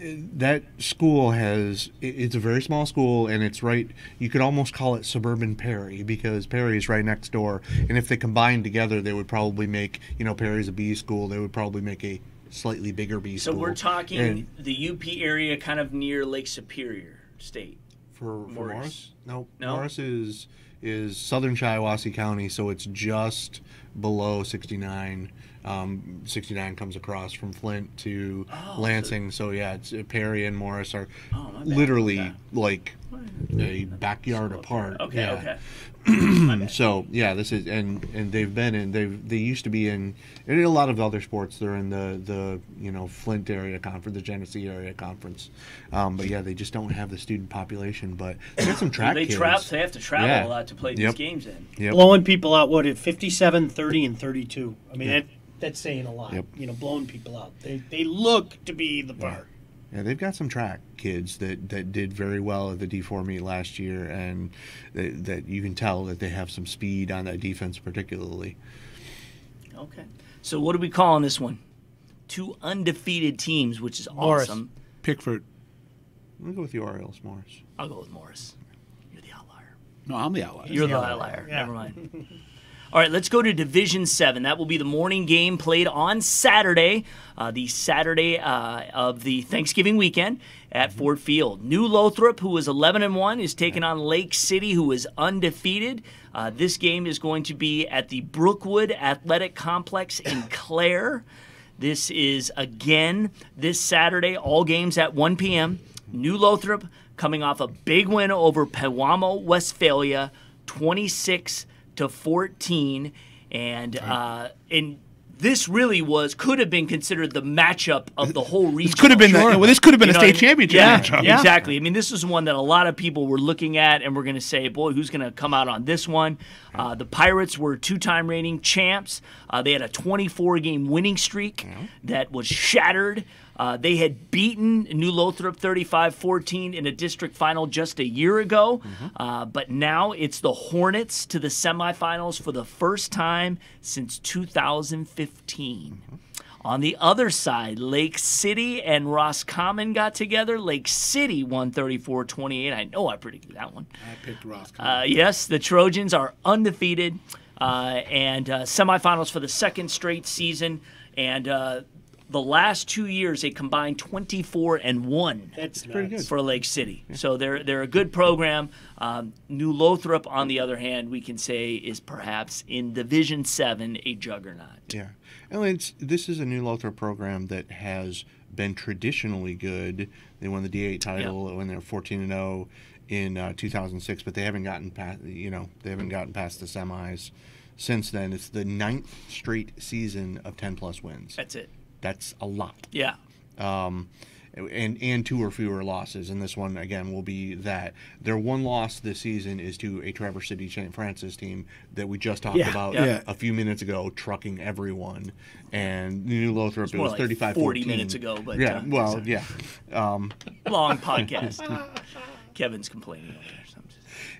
that school it's a very small school, and it's right, you could almost call it suburban Perry, because Perry is right next door, and if they combined together they would probably make, Perry's a B school, they would probably make a slightly bigger B school. So we're talking the UP area, kind of near Lake Superior State. For Morris? No, Morris is southern Shiawassee County, so it's just below 69. 69 comes across from Flint to Lansing, so yeah, it's Perry and Morris are literally like a backyard apart. Okay. So yeah, this is and they've been in they used to be in a lot of other sports. They're in the Flint area conference, the Genesee area conference, but yeah, they just don't have the student population. But they got some track kids. They have to travel a lot to play these games in. Blowing people out. What, at 57, 30, and 32? I mean, that's saying a lot. Blowing people out. They look to be the part. Yeah, they've got some track kids that did very well at the D4 meet last year, and that you can tell that they have some speed on that defense particularly. Okay. So what are we calling this one? 2 undefeated teams, which is awesome. Pickford. I'm going to go with the Orioles, Morris. I'll go with Morris. You're the outlier. No, I'm the outlier. You're the outlier. Yeah. Never mind. All right, let's go to Division 7. That will be the morning game played on Saturday, the Saturday of the Thanksgiving weekend at Ford Field. New Lothrop, who is 11-1, is taking on Lake City, who is undefeated. This game is going to be at the Brookwood Athletic Complex in Clare. This is, again, this Saturday, all games at 1 p.m. New Lothrop coming off a big win over Pewamo, Westphalia, 26-14, and this really could have been considered the matchup of the whole region. This could have been a state championship matchup. Yeah, exactly. I mean, this is one that a lot of people were looking at, and we're going to say, boy, who's going to come out on this one? The Pirates were 2-time reigning champs. They had a 24-game winning streak that was shattered. They had beaten New Lothrop 35-14 in a district final just a year ago, but now it's the Hornets to the semifinals for the first time since 2015. On the other side, Lake City and Roscommon got together. Lake City won 34-28. I know I predicted that one. I picked Roscommon. Yes, the Trojans are undefeated, and semifinals for the second straight season, and the last 2 years, they combined 24-1. That's pretty good for Lake City. Yeah. So they're a good program. New Lothrop, on the other hand, we can say is perhaps in Division 7 a juggernaut. Yeah, and this is a New Lothrop program that has been traditionally good. They won the D8 title when they were 14-0 in 2006, but they haven't gotten past the semis since then. It's the 9th straight season of 10+ wins. That's it. That's a lot. Yeah. And 2 or fewer losses, and this one again will be that. Their one loss this season is to a Traverse City St. Francis team that we just talked about a few minutes ago, trucking everyone. And New Lothrop, it was 35-14. 40 minutes ago, but long podcast. Kevin's complaining over there.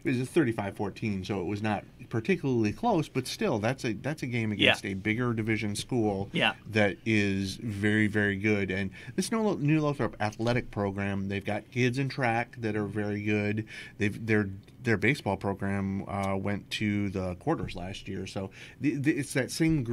It was a 35-14, so it was not particularly close, but still, that's a game against a bigger division school that is very, very good. And this New Lothrop athletic program, they've got kids in track that are very good. Their baseball program went to the quarters last year, so it's that same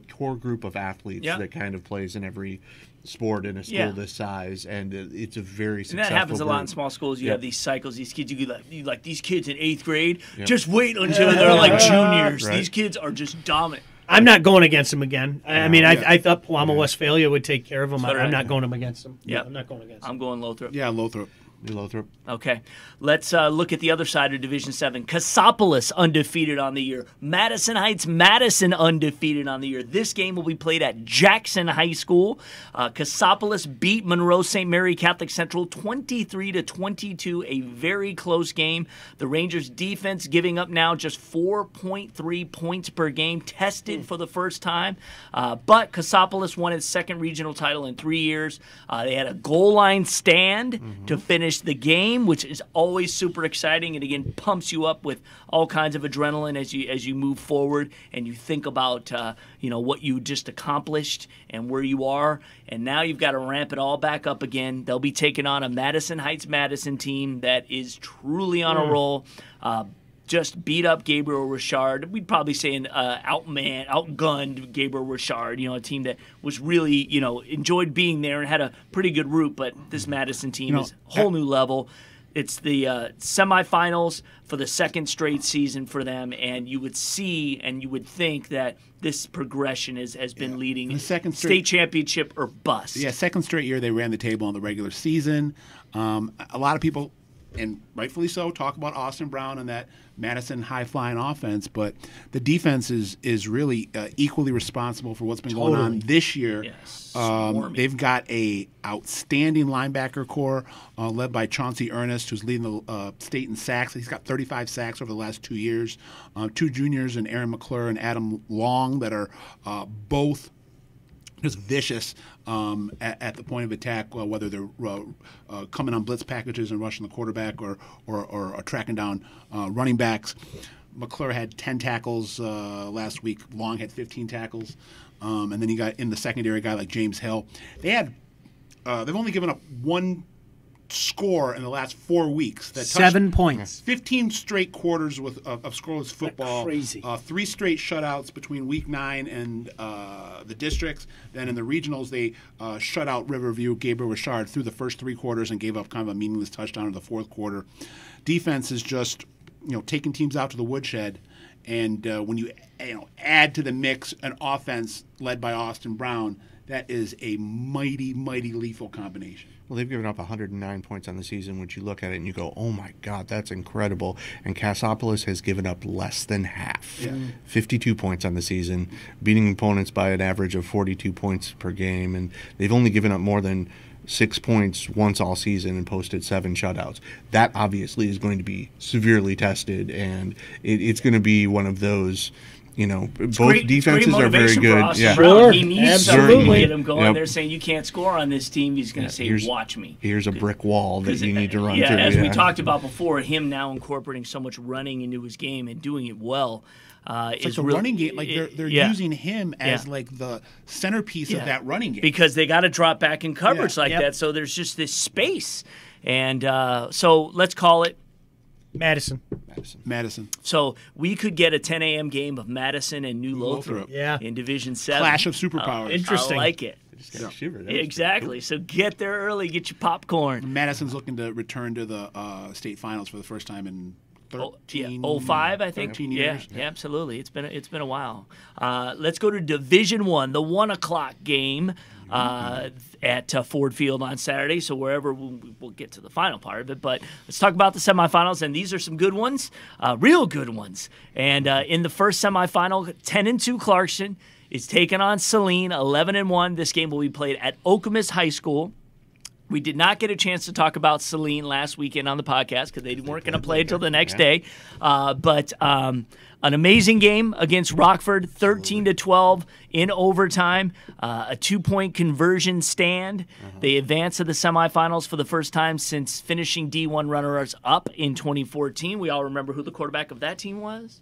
core group of athletes that kind of plays in every sport in a school this size, and it's a very successful And that happens a lot in small schools. You have these cycles, these kids, you like these kids in 8th grade, just wait until they're like juniors. Right. These kids are just dominant. I'm not going against them again. I mean, I thought Pewamo Westphalia would take care of them. I'm not going against them. Yeah, I'm not going against them. I'm going Lothrop. Yeah, Lothrop. New Lothrop. Okay. Let's look at the other side of Division 7. Cassopolis undefeated on the year. Madison Heights, Madison undefeated on the year. This game will be played at Jackson High School. Cassopolis beat Monroe St. Mary Catholic Central 23-22, a very close game. The Rangers defense giving up now just 4.3 points per game, tested for the first time. But Cassopolis won its second regional title in 3 years. They had a goal line stand to finish the game, which is always super exciting and again pumps you up with all kinds of adrenaline as you move forward and you think about what you just accomplished and where you are, and now you've got to ramp it all back up again. They'll be taking on a Madison Heights Madison team that is truly on a roll. Just beat up Gabriel Richard. We'd probably say an outgunned Gabriel Richard, a team that was really, enjoyed being there and had a pretty good route, but this Madison team is a whole new level. It's the semifinals for the second straight season for them, and you would see and you would think that this progression has been leading the second state championship or bust. Yeah, second straight year they ran the table in the regular season. A lot of people, and rightfully so, talk about Austin Brown and that Madison high-flying offense, but the defense is really equally responsible for what's been going on this year. Yes. They've got a outstanding linebacker core led by Chauncey Ernest, who's leading the state in sacks. He's got 35 sacks over the last 2 years. Two juniors, and Aaron McClure and Adam Long, that are both just vicious at the point of attack, whether they're coming on blitz packages and rushing the quarterback or tracking down running backs. McClure had 10 tackles last week. Long had 15 tackles. And then you got in the secondary a guy like James Hill. They've only given up one score in the last 4 weeks. 7 points. 15 straight quarters of scoreless football. Crazy. 3 straight shutouts between week 9 and the districts. Then in the regionals, they shut out Riverview, Gabriel Richard through the first 3 quarters and gave up kind of a meaningless touchdown in the fourth quarter. Defense is just taking teams out to the woodshed. And when you add to the mix an offense led by Austin Brown, that is a mighty, mighty lethal combination. Well, they've given up 109 points on the season, which you look at it and you go, oh my God, that's incredible. And Cassopolis has given up less than half. 52 points on the season, beating opponents by an average of 42 points per game. And they've only given up more than 6 points once all season and posted 7 shutouts. That obviously is going to be severely tested, and it's going to be one of those. Both defenses are very good. Yeah, sure. He needs something to get him going. They're saying you can't score on this team. He's going to say, "Watch me." Here's a brick wall that you need to run through. As we talked about before, him now incorporating so much running into his game and doing it well. It's like the running game. Like they're using him as like the centerpiece of that running game because they got to drop back in coverage like that. So there's just this space, and so let's call it. Madison. So we could get a 10 a.m. game of Madison and New Lothrop in Division 7. Clash of superpowers. Interesting. I like it. Exactly. So get there early, get your popcorn. Madison's looking to return to the state finals for the first time in 05, I think. 13 years. Yeah, absolutely. It's been a while. Let's go to Division 1, the 1 o'clock game at Ford Field on Saturday. So wherever we'll get to the final part of it, but let's talk about the semifinals. And these are some good ones, real good ones. And in the first semifinal, 10-2 Clarkson is taking on Saline, 11-1. This game will be played at Okemos High School. We did not get a chance to talk about Saline last weekend on the podcast because they weren't going to play until the next day. But an amazing game against Rockford, 13-12 in overtime, a 2-point conversion stand. They advanced to the semifinals for the first time since finishing D1 runners up in 2014. We all remember who the quarterback of that team was?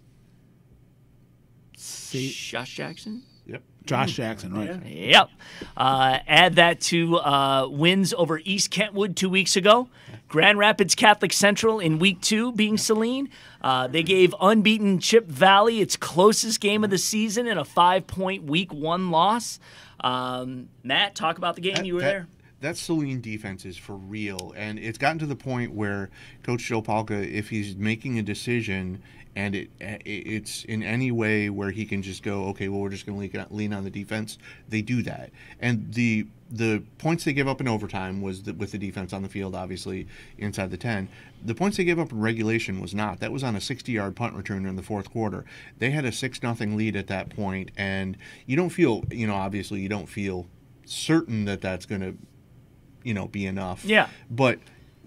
Josh Jackson? Yep. Josh Jackson, right. Yep. Add that to wins over East Kentwood 2 weeks ago. Grand Rapids Catholic Central in week 2 being Saline. They gave unbeaten Chip Valley its closest game of the season in a 5-point week 1 loss. Matt, talk about the game. You were there. That Saline defense is for real, and it's gotten to the point where Coach Joe Palka, if he's making a decision and it's in any way where he can just go, okay, well, we're just going to lean on the defense. They do that, and the points they gave up in overtime was with the defense on the field, obviously inside the 10. The points they gave up in regulation was not. That was on a 60-yard punt return in the fourth quarter. They had a 6-0 lead at that point, and you don't feel, obviously you don't feel certain that that's going to, be enough. Yeah. But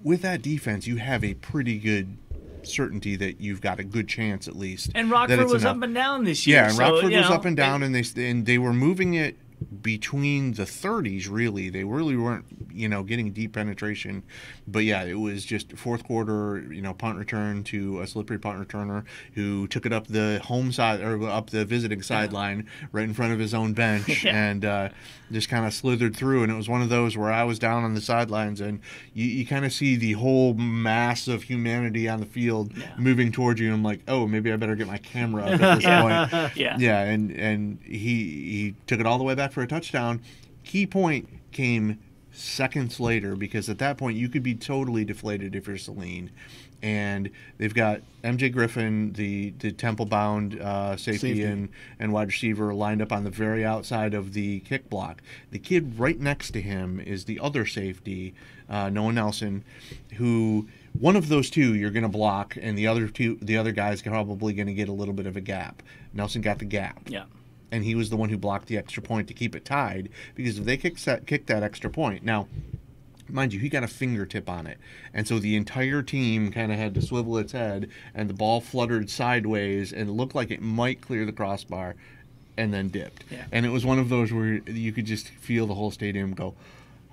with that defense, you have a pretty good certainty that you've got a good chance at least. And Rockford was up and down this year. Yeah, and Rockford was up and down, and they were moving it between the 30s, really. They really weren't, getting deep penetration. But yeah, it was just fourth quarter, punt return to a slippery punt returner who took it up the home side or up the visiting sideline right in front of his own bench and just kind of slithered through. And it was one of those where I was down on the sidelines and you kind of see the whole mass of humanity on the field moving towards you. And I'm like, oh, maybe I better get my camera up at this point. Yeah, and he took it all the way back for a touchdown. Key point came seconds later, because at that point you could be totally deflated if you're Saline. And they've got MJ Griffin, the temple-bound safety and wide receiver, lined up on the very outside of the kick block. The kid right next to him is the other safety, Noah Nelson, who one of those two you're going to block, and the other guy's probably going to get a little bit of a gap. Nelson got the gap. Yeah. And he was the one who blocked the extra point to keep it tied, because if they kick that extra point, now, mind you, he got a fingertip on it, and so the entire team kind of had to swivel its head, and the ball fluttered sideways and it looked like it might clear the crossbar, and then dipped. Yeah. And it was one of those where you could just feel the whole stadium go,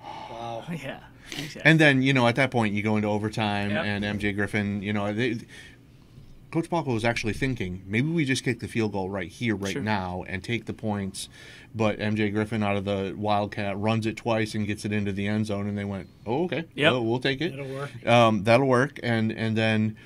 wow. Yeah. Exactly. And then, at that point you go into overtime, and MJ Griffin, Coach Palco was actually thinking, maybe we just kick the field goal right here, right now, and take the points. But MJ Griffin out of the Wildcat runs it twice and gets it into the end zone, and they went, oh, okay, we'll take it. That'll work. That'll work. And then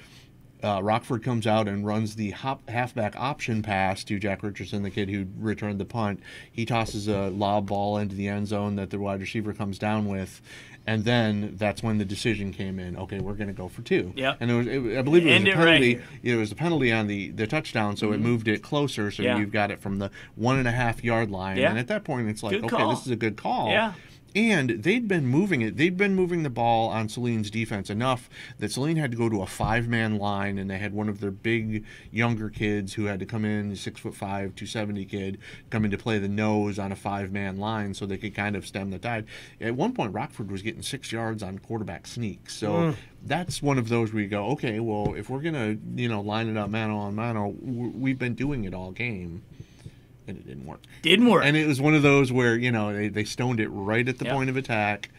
Rockford comes out and runs the halfback option pass to Jack Richardson, the kid who returned the punt. He tosses a lob ball into the end zone that the wide receiver comes down with. And then that's when the decision came in. Okay, we're going to go for two. Yeah. And I believe it was a penalty. It was a penalty on the touchdown, so it moved it closer. So you've got it from the 1.5 yard line. And at that point, it's like, okay, this is a good call. Yeah. And they'd been moving it. They'd been moving the ball on Saline's defense enough that Saline had to go to a 5-man line, and they had one of their big younger kids who had to come in, 6'5", 270 kid, come in to play the nose on a 5-man line so they could kind of stem the tide. At one point, Rockford was getting 6 yards on quarterback sneaks. So that's one of those where you go, okay, well, if we're gonna line it up mano on mano, we've been doing it all game. And it didn't work. Didn't work. And it was one of those where, they stoned it right at the point of attack,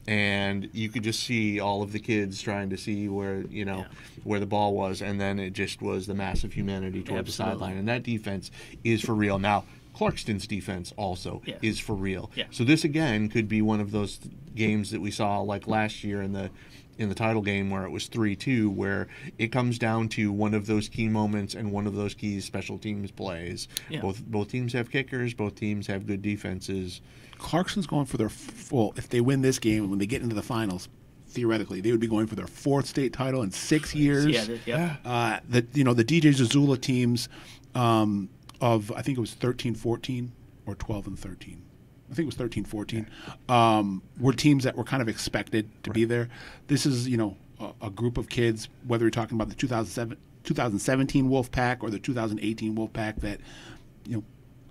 and you could just see all of the kids trying to see where, where the ball was, and then it just was the massive humanity toward the sideline. And that defense is for real. Now, Clarkston's defense also is for real. Yeah. So this, again, could be one of those games that we saw like last year in the title game where it was 3-2, where it comes down to one of those key moments and one of those key special teams plays. Yeah. Both teams have kickers. Both teams have good defenses. Clarkston's going for their if they win this game, when they get into the finals, theoretically, they would be going for their 4th state title in 6 years. The DJ Zazula teams of, I think it was 13-14 or 12-13. I think it was 13-14, were teams that were kind of expected to be there. This is, a group of kids, whether you're talking about the 2017 Wolfpack or the 2018 Wolfpack, that,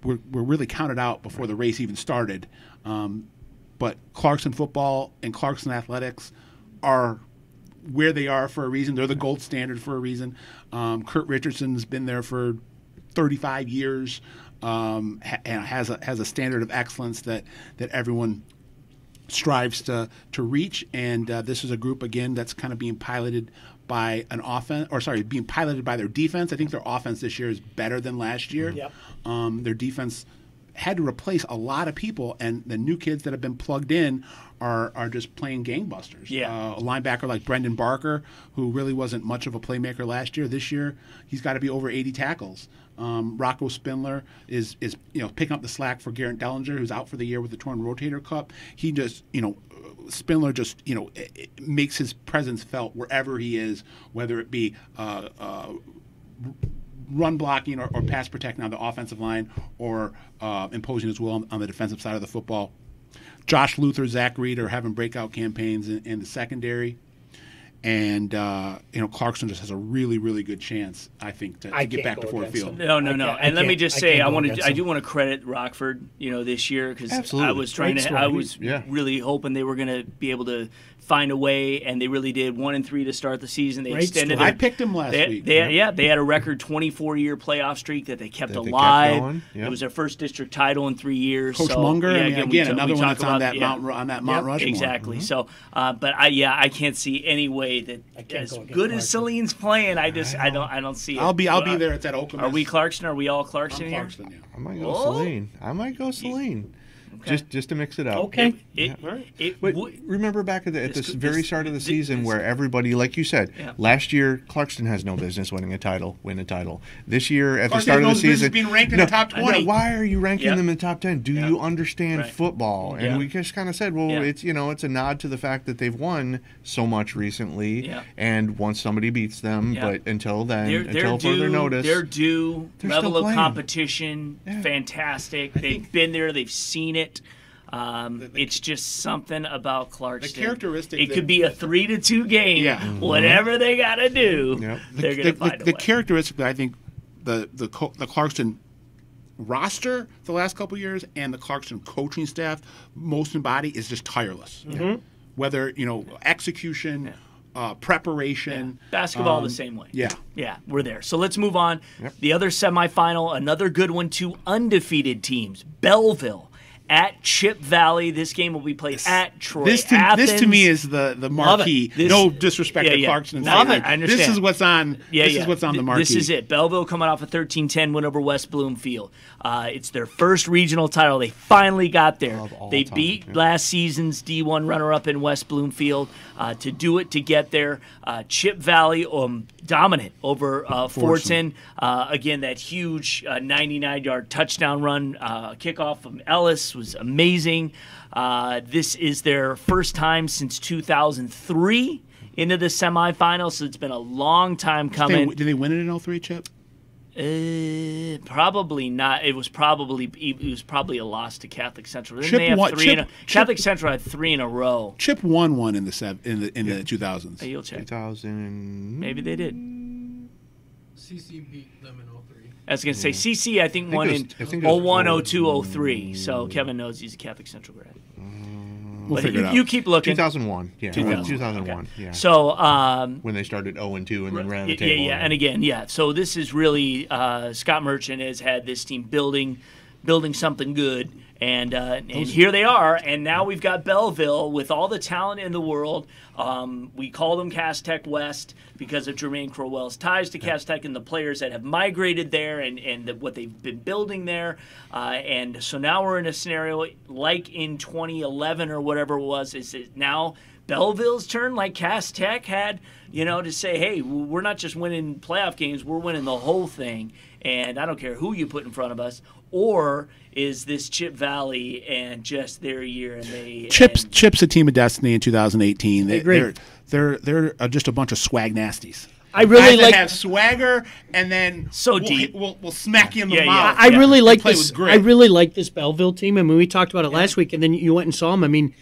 were really counted out before the race even started. But Clarkson football and Clarkson athletics are where they are for a reason. They're the gold standard for a reason. Kurt Richardson's been there for 35 years. And has a standard of excellence that everyone strives to reach. And this is a group, again, that's kind of being piloted by being piloted by their defense. I think their offense this year is better than last year. Yep. Their defense had to replace a lot of people, and the new kids that have been plugged in are just playing gangbusters. A linebacker like Brendan Barker, who really wasn't much of a playmaker last year. This year, he's got to be over 80 tackles. Rocco Spindler is picking up the slack for Garrett Dellinger, who's out for the year with the torn rotator cuff. He just, Spindler just, it makes his presence felt wherever he is, whether it be run blocking or pass protecting on the offensive line or imposing his will on the defensive side of the football. Josh Luther, Zach Reed are having breakout campaigns in the secondary. And Clarkson just has a really, really good chance, I think, to get back to Ford Field. No. And let me just say, I do want to credit Rockford, this year because I was really hoping they were going to be able to find a way, and they really did. 1-3 to start the season. They extended. I picked them last week. They had a record 24-year playoff streak that they kept alive. It was their first district title in 3 years. Coach Munger, again, another one that's on that Mount Rushmore. Exactly. So, but I can't see any way that as good as Celine's playing, I don't see it. I'll be there at that Oklahoma. Are we Clarkston? Are we all Clarkston here? Clarkston, yeah. I might go Celine. Okay. Just to mix it up. Okay. Remember back at the very start of the season where everybody, like you said, last year Clarkston has no business winning a title. This year at the start of the season, being ranked in the top 20. Why are you ranking them in the top 10? Do you understand football? And we just kind of said, well, it's a nod to the fact that they've won so much recently, and once somebody beats them, but until then, until further notice, they're due. Level of competition, fantastic. They've been there. They've seen it. It's just something about Clarkston. The characteristic. It could be a 3-2 game. Yeah. Whatever they got to do, they're going to find a way. The characteristic that I think the Clarkston roster the last couple of years and the Clarkston coaching staff most embody is just tireless. Mm-hmm. Whether execution. Preparation. Basketball the same way. Yeah, we're there. So let's move on. The other semifinal, another good one, 2 undefeated teams. Belleville at Chip Valley. This game will be played at Troy. This to me is the marquee. No disrespect to Clarkson. Love it. I understand. This is what's on. This is what's on the marquee. This is it. Belleville coming off a 13-10 win over West Bloomfield. It's their first regional title. They finally got there. They beat last season's D1 runner-up in West Bloomfield to get there. Chip Valley dominant over Fortson. Again, that huge 99-yard touchdown run kickoff from Ellis was amazing. This is their first time since 2003 into the semifinals, so it's been a long time coming. Did they win it in 2003, Chip? Probably not. It was probably a loss to Catholic Central. Catholic Central had 3 in a row. Chip won one in the 2000s. Hey, you'll check. 2000. Maybe they did. CC beat them in 2003. I was going to say CC. I think won in 01, 02, 03. So Kevin knows he's a Catholic Central grad. We'll figure it out. You keep looking. 2001. Yeah. 2001. Okay. Yeah. So when they started 0-2 and then ran the table. Yeah. And again, so this is really Scott Merchant has had this team building something good, and here they are. And now we've got Belleville with all the talent in the world. We call them Cass Tech West because of Jermaine Crowell's ties to Cass Tech and the players that have migrated there and what they've been building there. And so now we're in a scenario like in 2011 or whatever it was. Is it now Belleville's turn, like Cass Tech had, to say, hey, we're not just winning playoff games, we're winning the whole thing. And I don't care who you put in front of us. Or is this Chip Valley and just their year? And Chip's a team of destiny in 2018. They're just a bunch of swag nasties. I really like have swagger, and then we'll smack you in the mouth. I really like this. I really like this Belleville team. I mean, we talked about it last week, and then you went and saw them. I mean,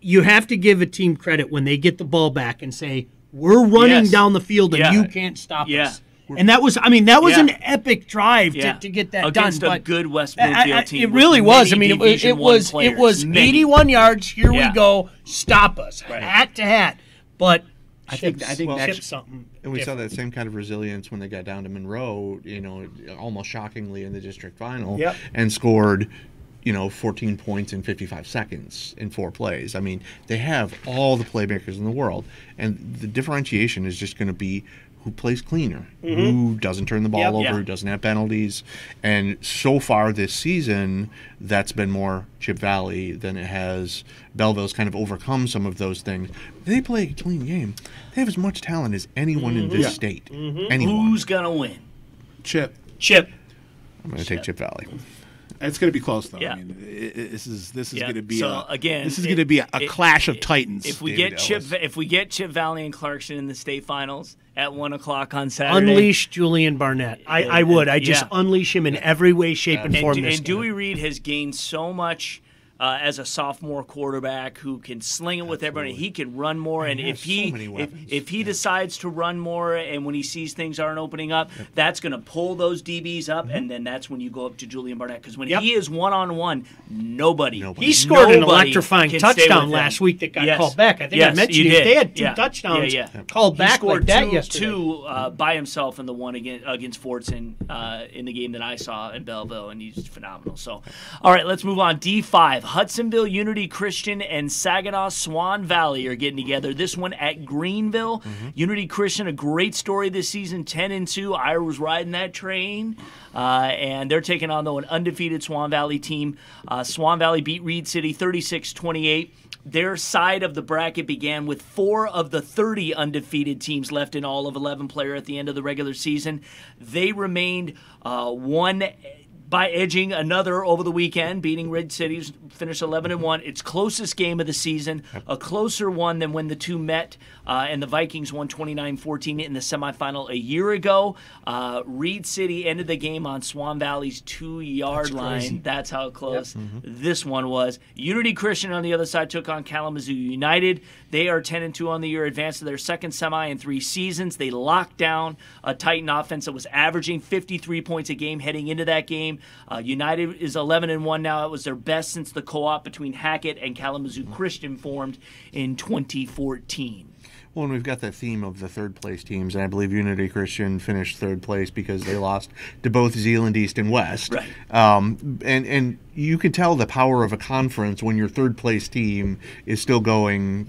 you have to give a team credit when they get the ball back and say, "We're running down the field, and you can't stop us." And that was an epic drive to get that against done. a good West Bloomfield team. It really was. I mean, it was 81 yards. Here we go. Stop us, hat to hat. But I think that's something. And we saw that same kind of resilience when they got down to Monroe. Almost shockingly in the district final, and scored 14 points in 55 seconds in 4 plays. I mean, they have all the playmakers in the world, and the differentiation is just going to be who plays cleaner, who doesn't turn the ball over, who doesn't have penalties. And so far this season, that's been more Chip Valley than it has Belleville's kind of overcome some of those things. They play a clean game. They have as much talent as anyone in this state. Anyone. Who's going to win? Chip. I'm going to take Chip Valley. It's going to be close, though. Yeah. I mean, this is going to be a clash of titans. If we get Chip Valley and Clarkson in the state finals at 1 o'clock on Saturday, unleash Julian Barnett. I would. I just unleash him in every way, shape, and form. And Dewey Reed has gained so much. As a sophomore quarterback who can sling it with everybody, he can run more. And if he decides to run more, and when he sees things aren't opening up, that's going to pull those DBs up, and then that's when you go up to Julian Barnett. Because when he is one-on-one, nobody. He scored an electrifying touchdown last week that got called back. I think I mentioned it. They had 2 touchdowns called back. He scored like that yesterday. Two by himself in the one against Fortson in the game that I saw in Belleville, and he's phenomenal. So, all right, let's move on. D5. Hudsonville Unity Christian and Saginaw Swan Valley are getting together. This one at Greenville. Unity Christian, a great story this season, 10-2. I was riding that train. And they're taking on, though, an undefeated Swan Valley team. Swan Valley beat Reed City 36-28. Their side of the bracket began with 4 of the 30 undefeated teams left in all of 11 player at the end of the regular season. They remained one by edging another over the weekend, beating Red City, finished 11-1. Its closest game of the season, a closer one than when the two met, and the Vikings won 29-14 in the semifinal a year ago. Reed City ended the game on Swan Valley's 2-yard line. That's how close this one was. Unity Christian on the other side took on Kalamazoo United. They are 10-2 on the year, advanced to their second semi in 3 seasons. They locked down a Titan offense that was averaging 53 points a game heading into that game. United is 11-1 now. It was their best since the co-op between Hackett and Kalamazoo Christian formed in 2014. Well, and we've got that theme of the third-place teams, and I believe Unity Christian finished third place because they lost to both Zeeland East and West. Right. And you can tell the power of a conference when your third-place team is still going,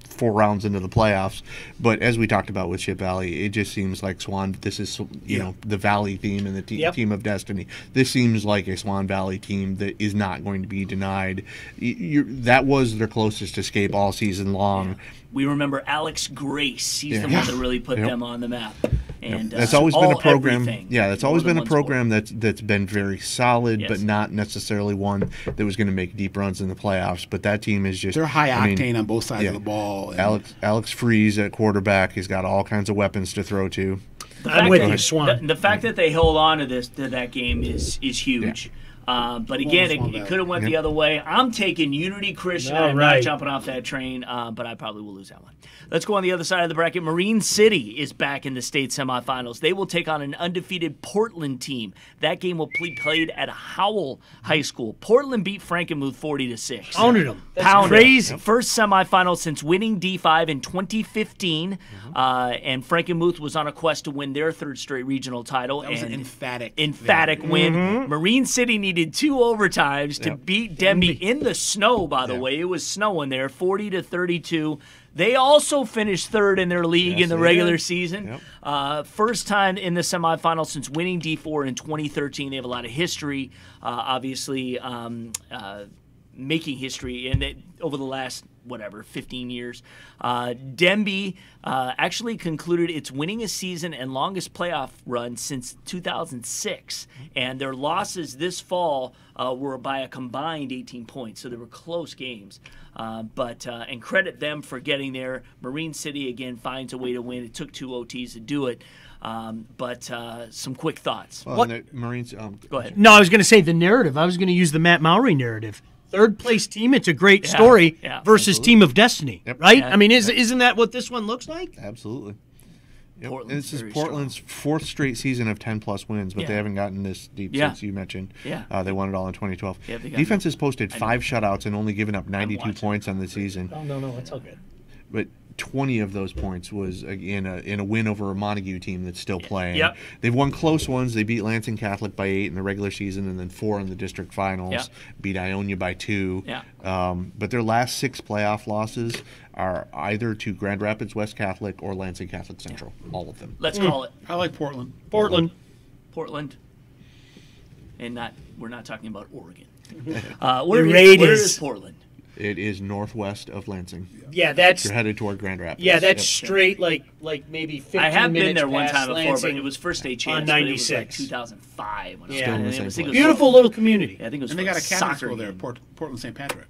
4 rounds into the playoffs. But as we talked about with Chip Valley, it just seems like this is, the Valley team and the team of destiny. This seems like a Swan Valley team that is not going to be denied. That was their closest escape all season long. Yeah. We remember Alex Grace. He's the one that really put them on the map. And that's always been a program. Everything. Yeah, that's always been a program that's been very solid, but not necessarily one that was going to make deep runs in the playoffs. But that team is just—they're high octane on both sides of the ball. Alex Freeze at quarterback. He's got all kinds of weapons to throw to. I'm with you, Swan. The fact that they held on to that game is huge. But again, it could have went the other way. I'm taking Unity Christian. I'm not jumping off that train, but I probably will lose that one. Let's go on the other side of the bracket. Marine City is back in the state semifinals. They will take on an undefeated Portland team. That game will be played at Howell High School. Portland beat Frankenmuth 40-6. Pounded them. That's crazy. First semifinal since winning D5 in 2015. And Frankenmuth was on a quest to win their 3rd straight regional title. That was an emphatic win. Marine City needed 2 overtimes to beat Denby in the snow, by the way. It was snowing there, 40-32. They also finished 3rd in their league in the regular season. First time in the semifinals since winning D4 in 2013. They have a lot of history, obviously making history over the last 15 years. Denby actually concluded its winningest season and longest playoff run since 2006. And their losses this fall were by a combined 18 points. So they were close games. And credit them for getting there. Marine City, again, finds a way to win. It took 2 OTs to do it. But some quick thoughts. Well, Marines. Go ahead. No, I was going to say the narrative. I was going to use the Matt Mowery narrative. 3rd place team, it's a great story versus team of destiny, right? I mean, isn't that what this one looks like? Absolutely. This is Portland's 4th straight season of 10-plus wins, but they haven't gotten this deep since you mentioned. They won it all in 2012. Defense has posted 5 shutouts and only given up 92 points on the season. No, it's all good. But 20 of those points was in a win over a Montague team that's still playing. They've won close ones. They beat Lansing Catholic by 8 in the regular season and then 4 in the district finals. Beat Ionia by 2. But their last 6 playoff losses are either to Grand Rapids West Catholic or Lansing Catholic Central. All of them. Let's call it. I like Portland. Portland. And we're not talking about Oregon. Where is Portland? It is northwest of Lansing. Yeah, that's... You're headed toward Grand Rapids. Yeah, that's straight, like maybe 15 minutes I have been there one time before, Lansing but it was first state champs. on 96. It was like 2005. When Yeah. I was there. I think it was Beautiful little community. Yeah, I think it was And they got a Catholic soccer school there, game. Portland St. Patrick.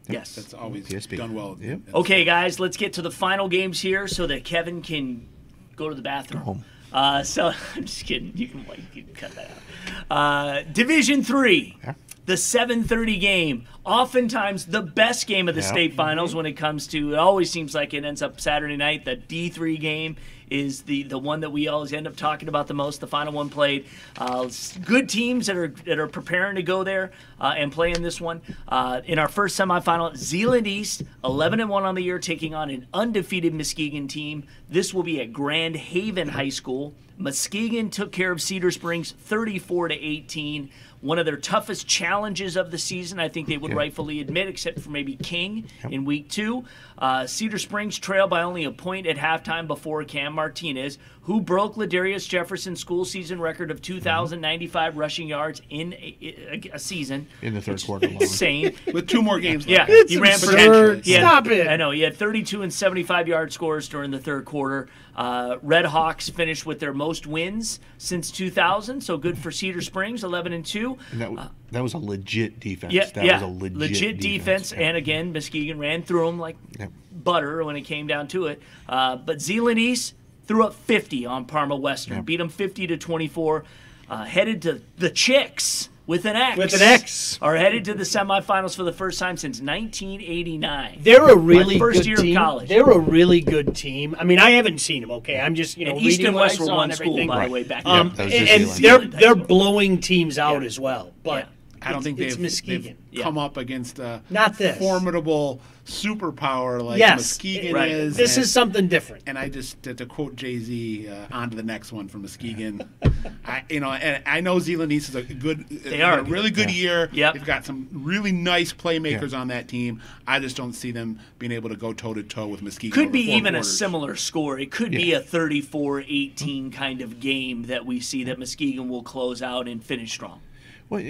Yes. That's always PSP. done well. Yep. Okay, guys, let's get to the final games here so that Kevin can go to the bathroom. So I'm just kidding. You can cut that out. Division 3. Yeah. The 7:30 game, oftentimes the best game of the state finals when it comes to, it always seems like it ends up Saturday night. The D3 game is the one that we always end up talking about the most, the final one played. Good teams that are preparing to go there and play in this one. In our first semifinal, Zeeland East, 11-1 on the year, taking on an undefeated Muskegon team. This will be at Grand Haven High School. Muskegon took care of Cedar Springs 34-18. One of their toughest challenges of the season, I think they would rightfully admit, except for maybe King in week 2. Cedar Springs trailed by only a point at halftime before Cam Martinez, who broke Ladarius Jefferson's school season record of 2,095 rushing yards in a season. In the third quarter. Insane. With 2 more games left. left. He ran absurd. Stop it. I know. He had 32 and 75-yard scores during the third quarter. Red Hawks finished with their most wins since 2000, so good for Cedar Springs, 11-2. And that was a legit defense. Yeah, That was a legit defense. And again, Muskegon ran through them like butter when it came down to it. But Zeeland East threw up 50 on Parma Western, beat them 50-24. Headed to the Chicks with an X. With an X. Are headed to the semifinals for the first time since 1989. They're a really first good year team. of college. They're a really good team. I mean, I haven't seen them. Okay, I'm just And reading East and what West I were saw one and school, everything. by the way, back then. And they're blowing teams out as well. But I don't think it's they've Muskegon. come up against a Not this. formidable superpower like Yes, Muskegon right. is. This is something different. And I just to quote Jay-Z, on to the next one from Muskegon. I know Zeeland East is a good. They are a really good year. Yep. They've got some really nice playmakers on that team. I just don't see them being able to go toe to toe with Muskegon. Could over be 4 even quarters. a similar score. It could be a 34-18 kind of game that we see that Muskegon will close out and finish strong. Well,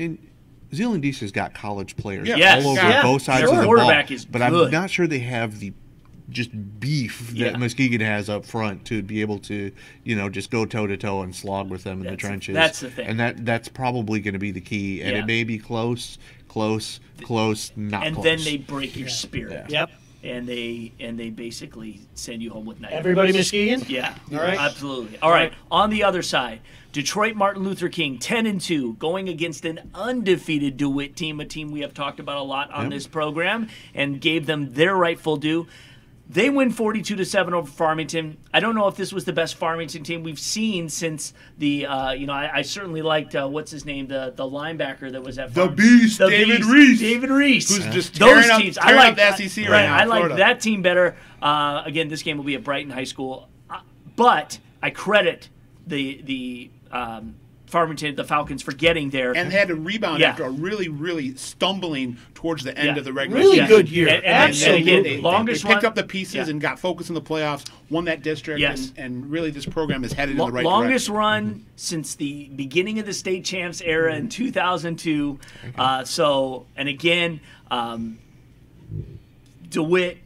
Zeeland East has got college players Yes. all over Yeah. both sides Their of the quarterback ball. is But good. I'm not sure they have the just beef that Muskegon has up front to be able to, just go toe to toe and slog with them in the trenches. That's the thing. And that's probably going to be the key. And it may be close, not close. And then they break your spirit. Yep. And they basically send you home with night. Everybody Muskegon? Yeah. All right. Absolutely. All right. On the other side, Detroit Martin Luther King 10-2 going against an undefeated DeWitt team, a team we have talked about a lot on this program and gave them their rightful due. They win 42-7 over Farmington. I don't know if this was the best Farmington team we've seen since the, I certainly liked, what's his name, the linebacker that was at The Beast, David Reese. David Reese. Who's just Those tearing teams. up I like the SEC right now. I like Florida. that team better. Again, this game will be at Brighton High School. But I credit the Farmington, the Falcons, for getting there. And they had to rebound after a really, really stumbling towards the end of the regular season. Really good year. Absolutely. They Longest picked run- up the pieces and got focused in the playoffs, won that district, and really this program is headed in the right Longest direction. run since the beginning of the state champs era in 2002. And again, DeWitt.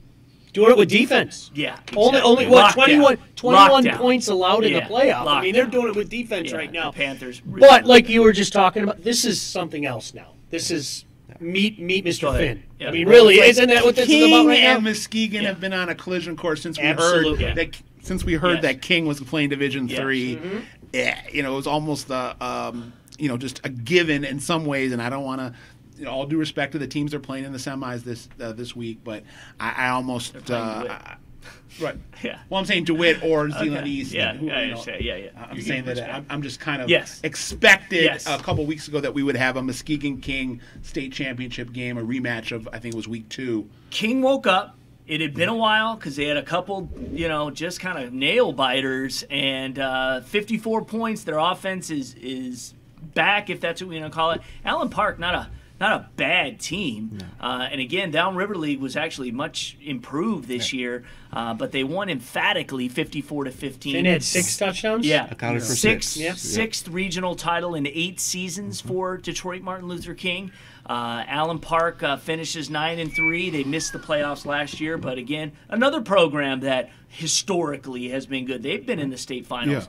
Doing it with defense. Yeah. Only what, 21 Lockdown. points allowed in the playoff. I mean, they're Lockdown. doing it with defense right now. The Panthers. But like you were just talking about, this is something else now. This is meet Mr. Finn. Yeah. I mean, really, isn't that what this is about right now? and Muskegon have been on a collision course since we Absolutely. heard that. Since we heard Yes. that King was playing Division Yes. 3, it was almost just a given in some ways. And I don't want to. All due respect to the teams they're playing in the semis this week, but I almost right. Yeah. Well, I'm saying DeWitt or Zeeland East. Yeah. who, I you know, understand. Yeah. I'm saying that I'm just kind of Yes. expected Yes. a couple weeks ago that we would have a Muskegon King state championship game, a rematch of I think it was week 2. King woke up. It had been a while because they had a couple, just kind of nail biters, and 54 points. Their offense is back, if that's what we call it. Allen Park, not not a bad team. No. And again, Downriver League was actually much improved this year, but they won emphatically 54-15. And they had 6 touchdowns? Yeah. Accounted for 6. Sixth regional title in 8 seasons for Detroit Martin Luther King. Allen Park finishes 9-3. They missed the playoffs last year, but again, another program that historically has been good. They've been in the state finals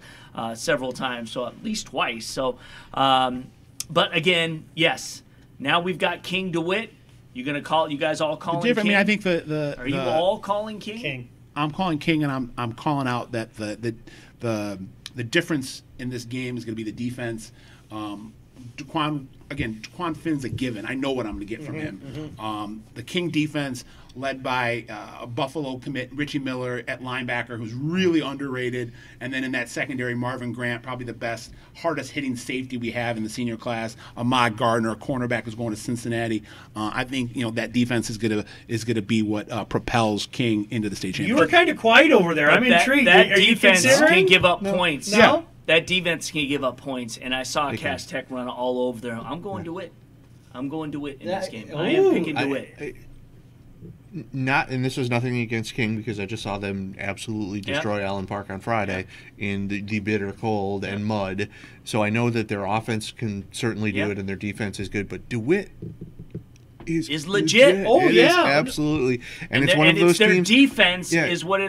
several times, so at least twice. So, but again, yes. Now we've got King DeWitt. You guys all calling King? I mean, I think are you all calling King? King. I'm calling King, and I'm calling out that the difference in this game is going to be the defense. Daquan Finn's a given. I know what I'm going to get from him. The King defense, led by a Buffalo commit, Richie Miller at linebacker, who's really underrated. And then in that secondary, Marvin Grant, probably the best, hardest hitting safety we have in the senior class. Ahmad Gardner, a cornerback, who's going to Cincinnati. I think that defense is gonna be what propels King into the state championship. You were kind of quiet over there. I'm intrigued. That Are defense you can give up points. No? Yeah. That defense can give up points, and I saw Cass Tech run all over there. I'm going DeWitt. I'm going DeWitt in this game. I am picking DeWitt. And this is nothing against King, because I just saw them absolutely destroy Allen Park on Friday in the bitter cold and mud. So I know that their offense can certainly do it, and their defense is good. But DeWitt is legit. Oh, it is absolutely. And it's one of those their teams. Defense is what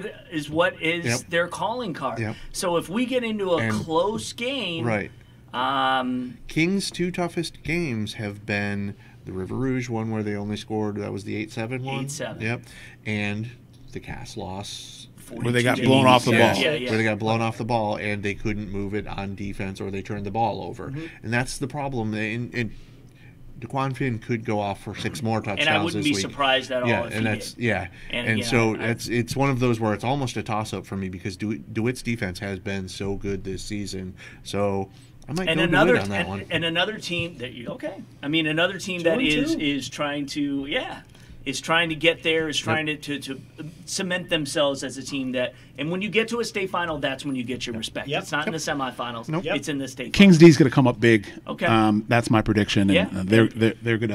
is their calling card. Yep. So if we get into a close game, right? King's 2 toughest games have been the River Rouge one, where they only scored, that was the 8-7 one. 8-7. Yep. And the Cass loss, where they got blown off the ball. Where they got blown off the ball and they couldn't move it on defense, or they turned the ball over. And that's the problem. And Daquan Finn could go off for 6 more touchdowns this week. And I wouldn't be surprised at all if he did. And again, so it's one of those where it's almost a toss-up for me, because DeWitt's defense has been so good this season. So I might go DeWitt on that one. And another team that I mean, another team that is trying to is trying to get there, is trying to cement themselves as a team that, and when you get to a state final, that's when you get your respect. It's not in the semifinals. It's in the state Kings final. D's going to come up big. Okay. That's my prediction. And they're going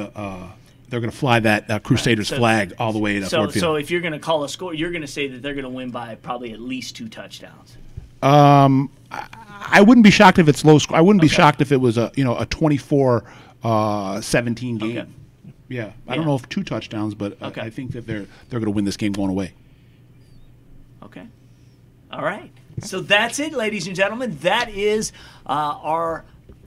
to fly that Crusaders flag all the way to Ford Field. So if you're going to call a score, you're going to say that they're going to win by probably at least 2 touchdowns. I wouldn't be shocked if it's low score. I wouldn't be shocked if it was a 24-17 game. Okay. Yeah, I don't know if 2 touchdowns, but I think that they're going to win this game going away. Okay. All right. So that's it, ladies and gentlemen. That is our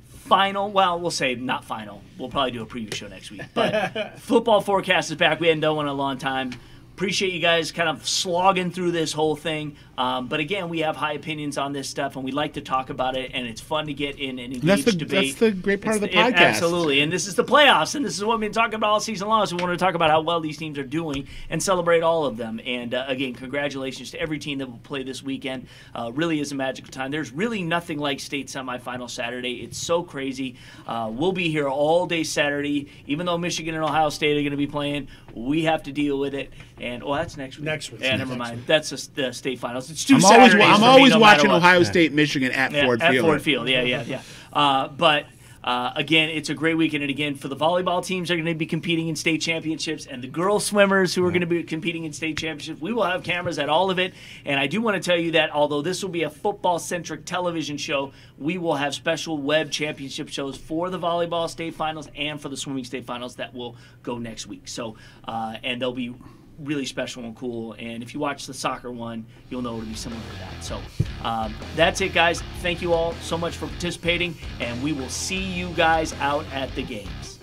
final. Well, we'll say not final. We'll probably do a preview show next week. But football forecast is back. We hadn't done one in a long time. Appreciate you guys kind of slogging through this whole thing. But again, we have high opinions on this stuff, and we like to talk about it, and it's fun to get in an engaged debate. That's the great part of the podcast. Absolutely. And this is the playoffs, and this is what we've been talking about all season long. So we want to talk about how well these teams are doing and celebrate all of them. And again, congratulations to every team that will play this weekend. Really is a magical time. There's really nothing like state semifinal Saturday. It's so crazy. We'll be here all day Saturday. Even though Michigan and Ohio State are going to be playing, we have to deal with it. And that's next week. Next week. Yeah, never mind. That's the state finals. It's 2 I'm Saturdays. I'm always watching Ohio State, Michigan at Ford Field. At Ford Field, yeah. But again, it's a great weekend. And again, for the volleyball teams, are going to be competing in state championships, and the girl swimmers who are going to be competing in state championships. We will have cameras at all of it. And I do want to tell you that although this will be a football-centric television show, we will have special web championship shows for the volleyball state finals and for the swimming state finals that will go next week. So, and they'll be really special and cool, and if you watch the soccer one, you'll know it'll be similar to that. So that's it, guys. Thank you all so much for participating, and we will see you guys out at the games.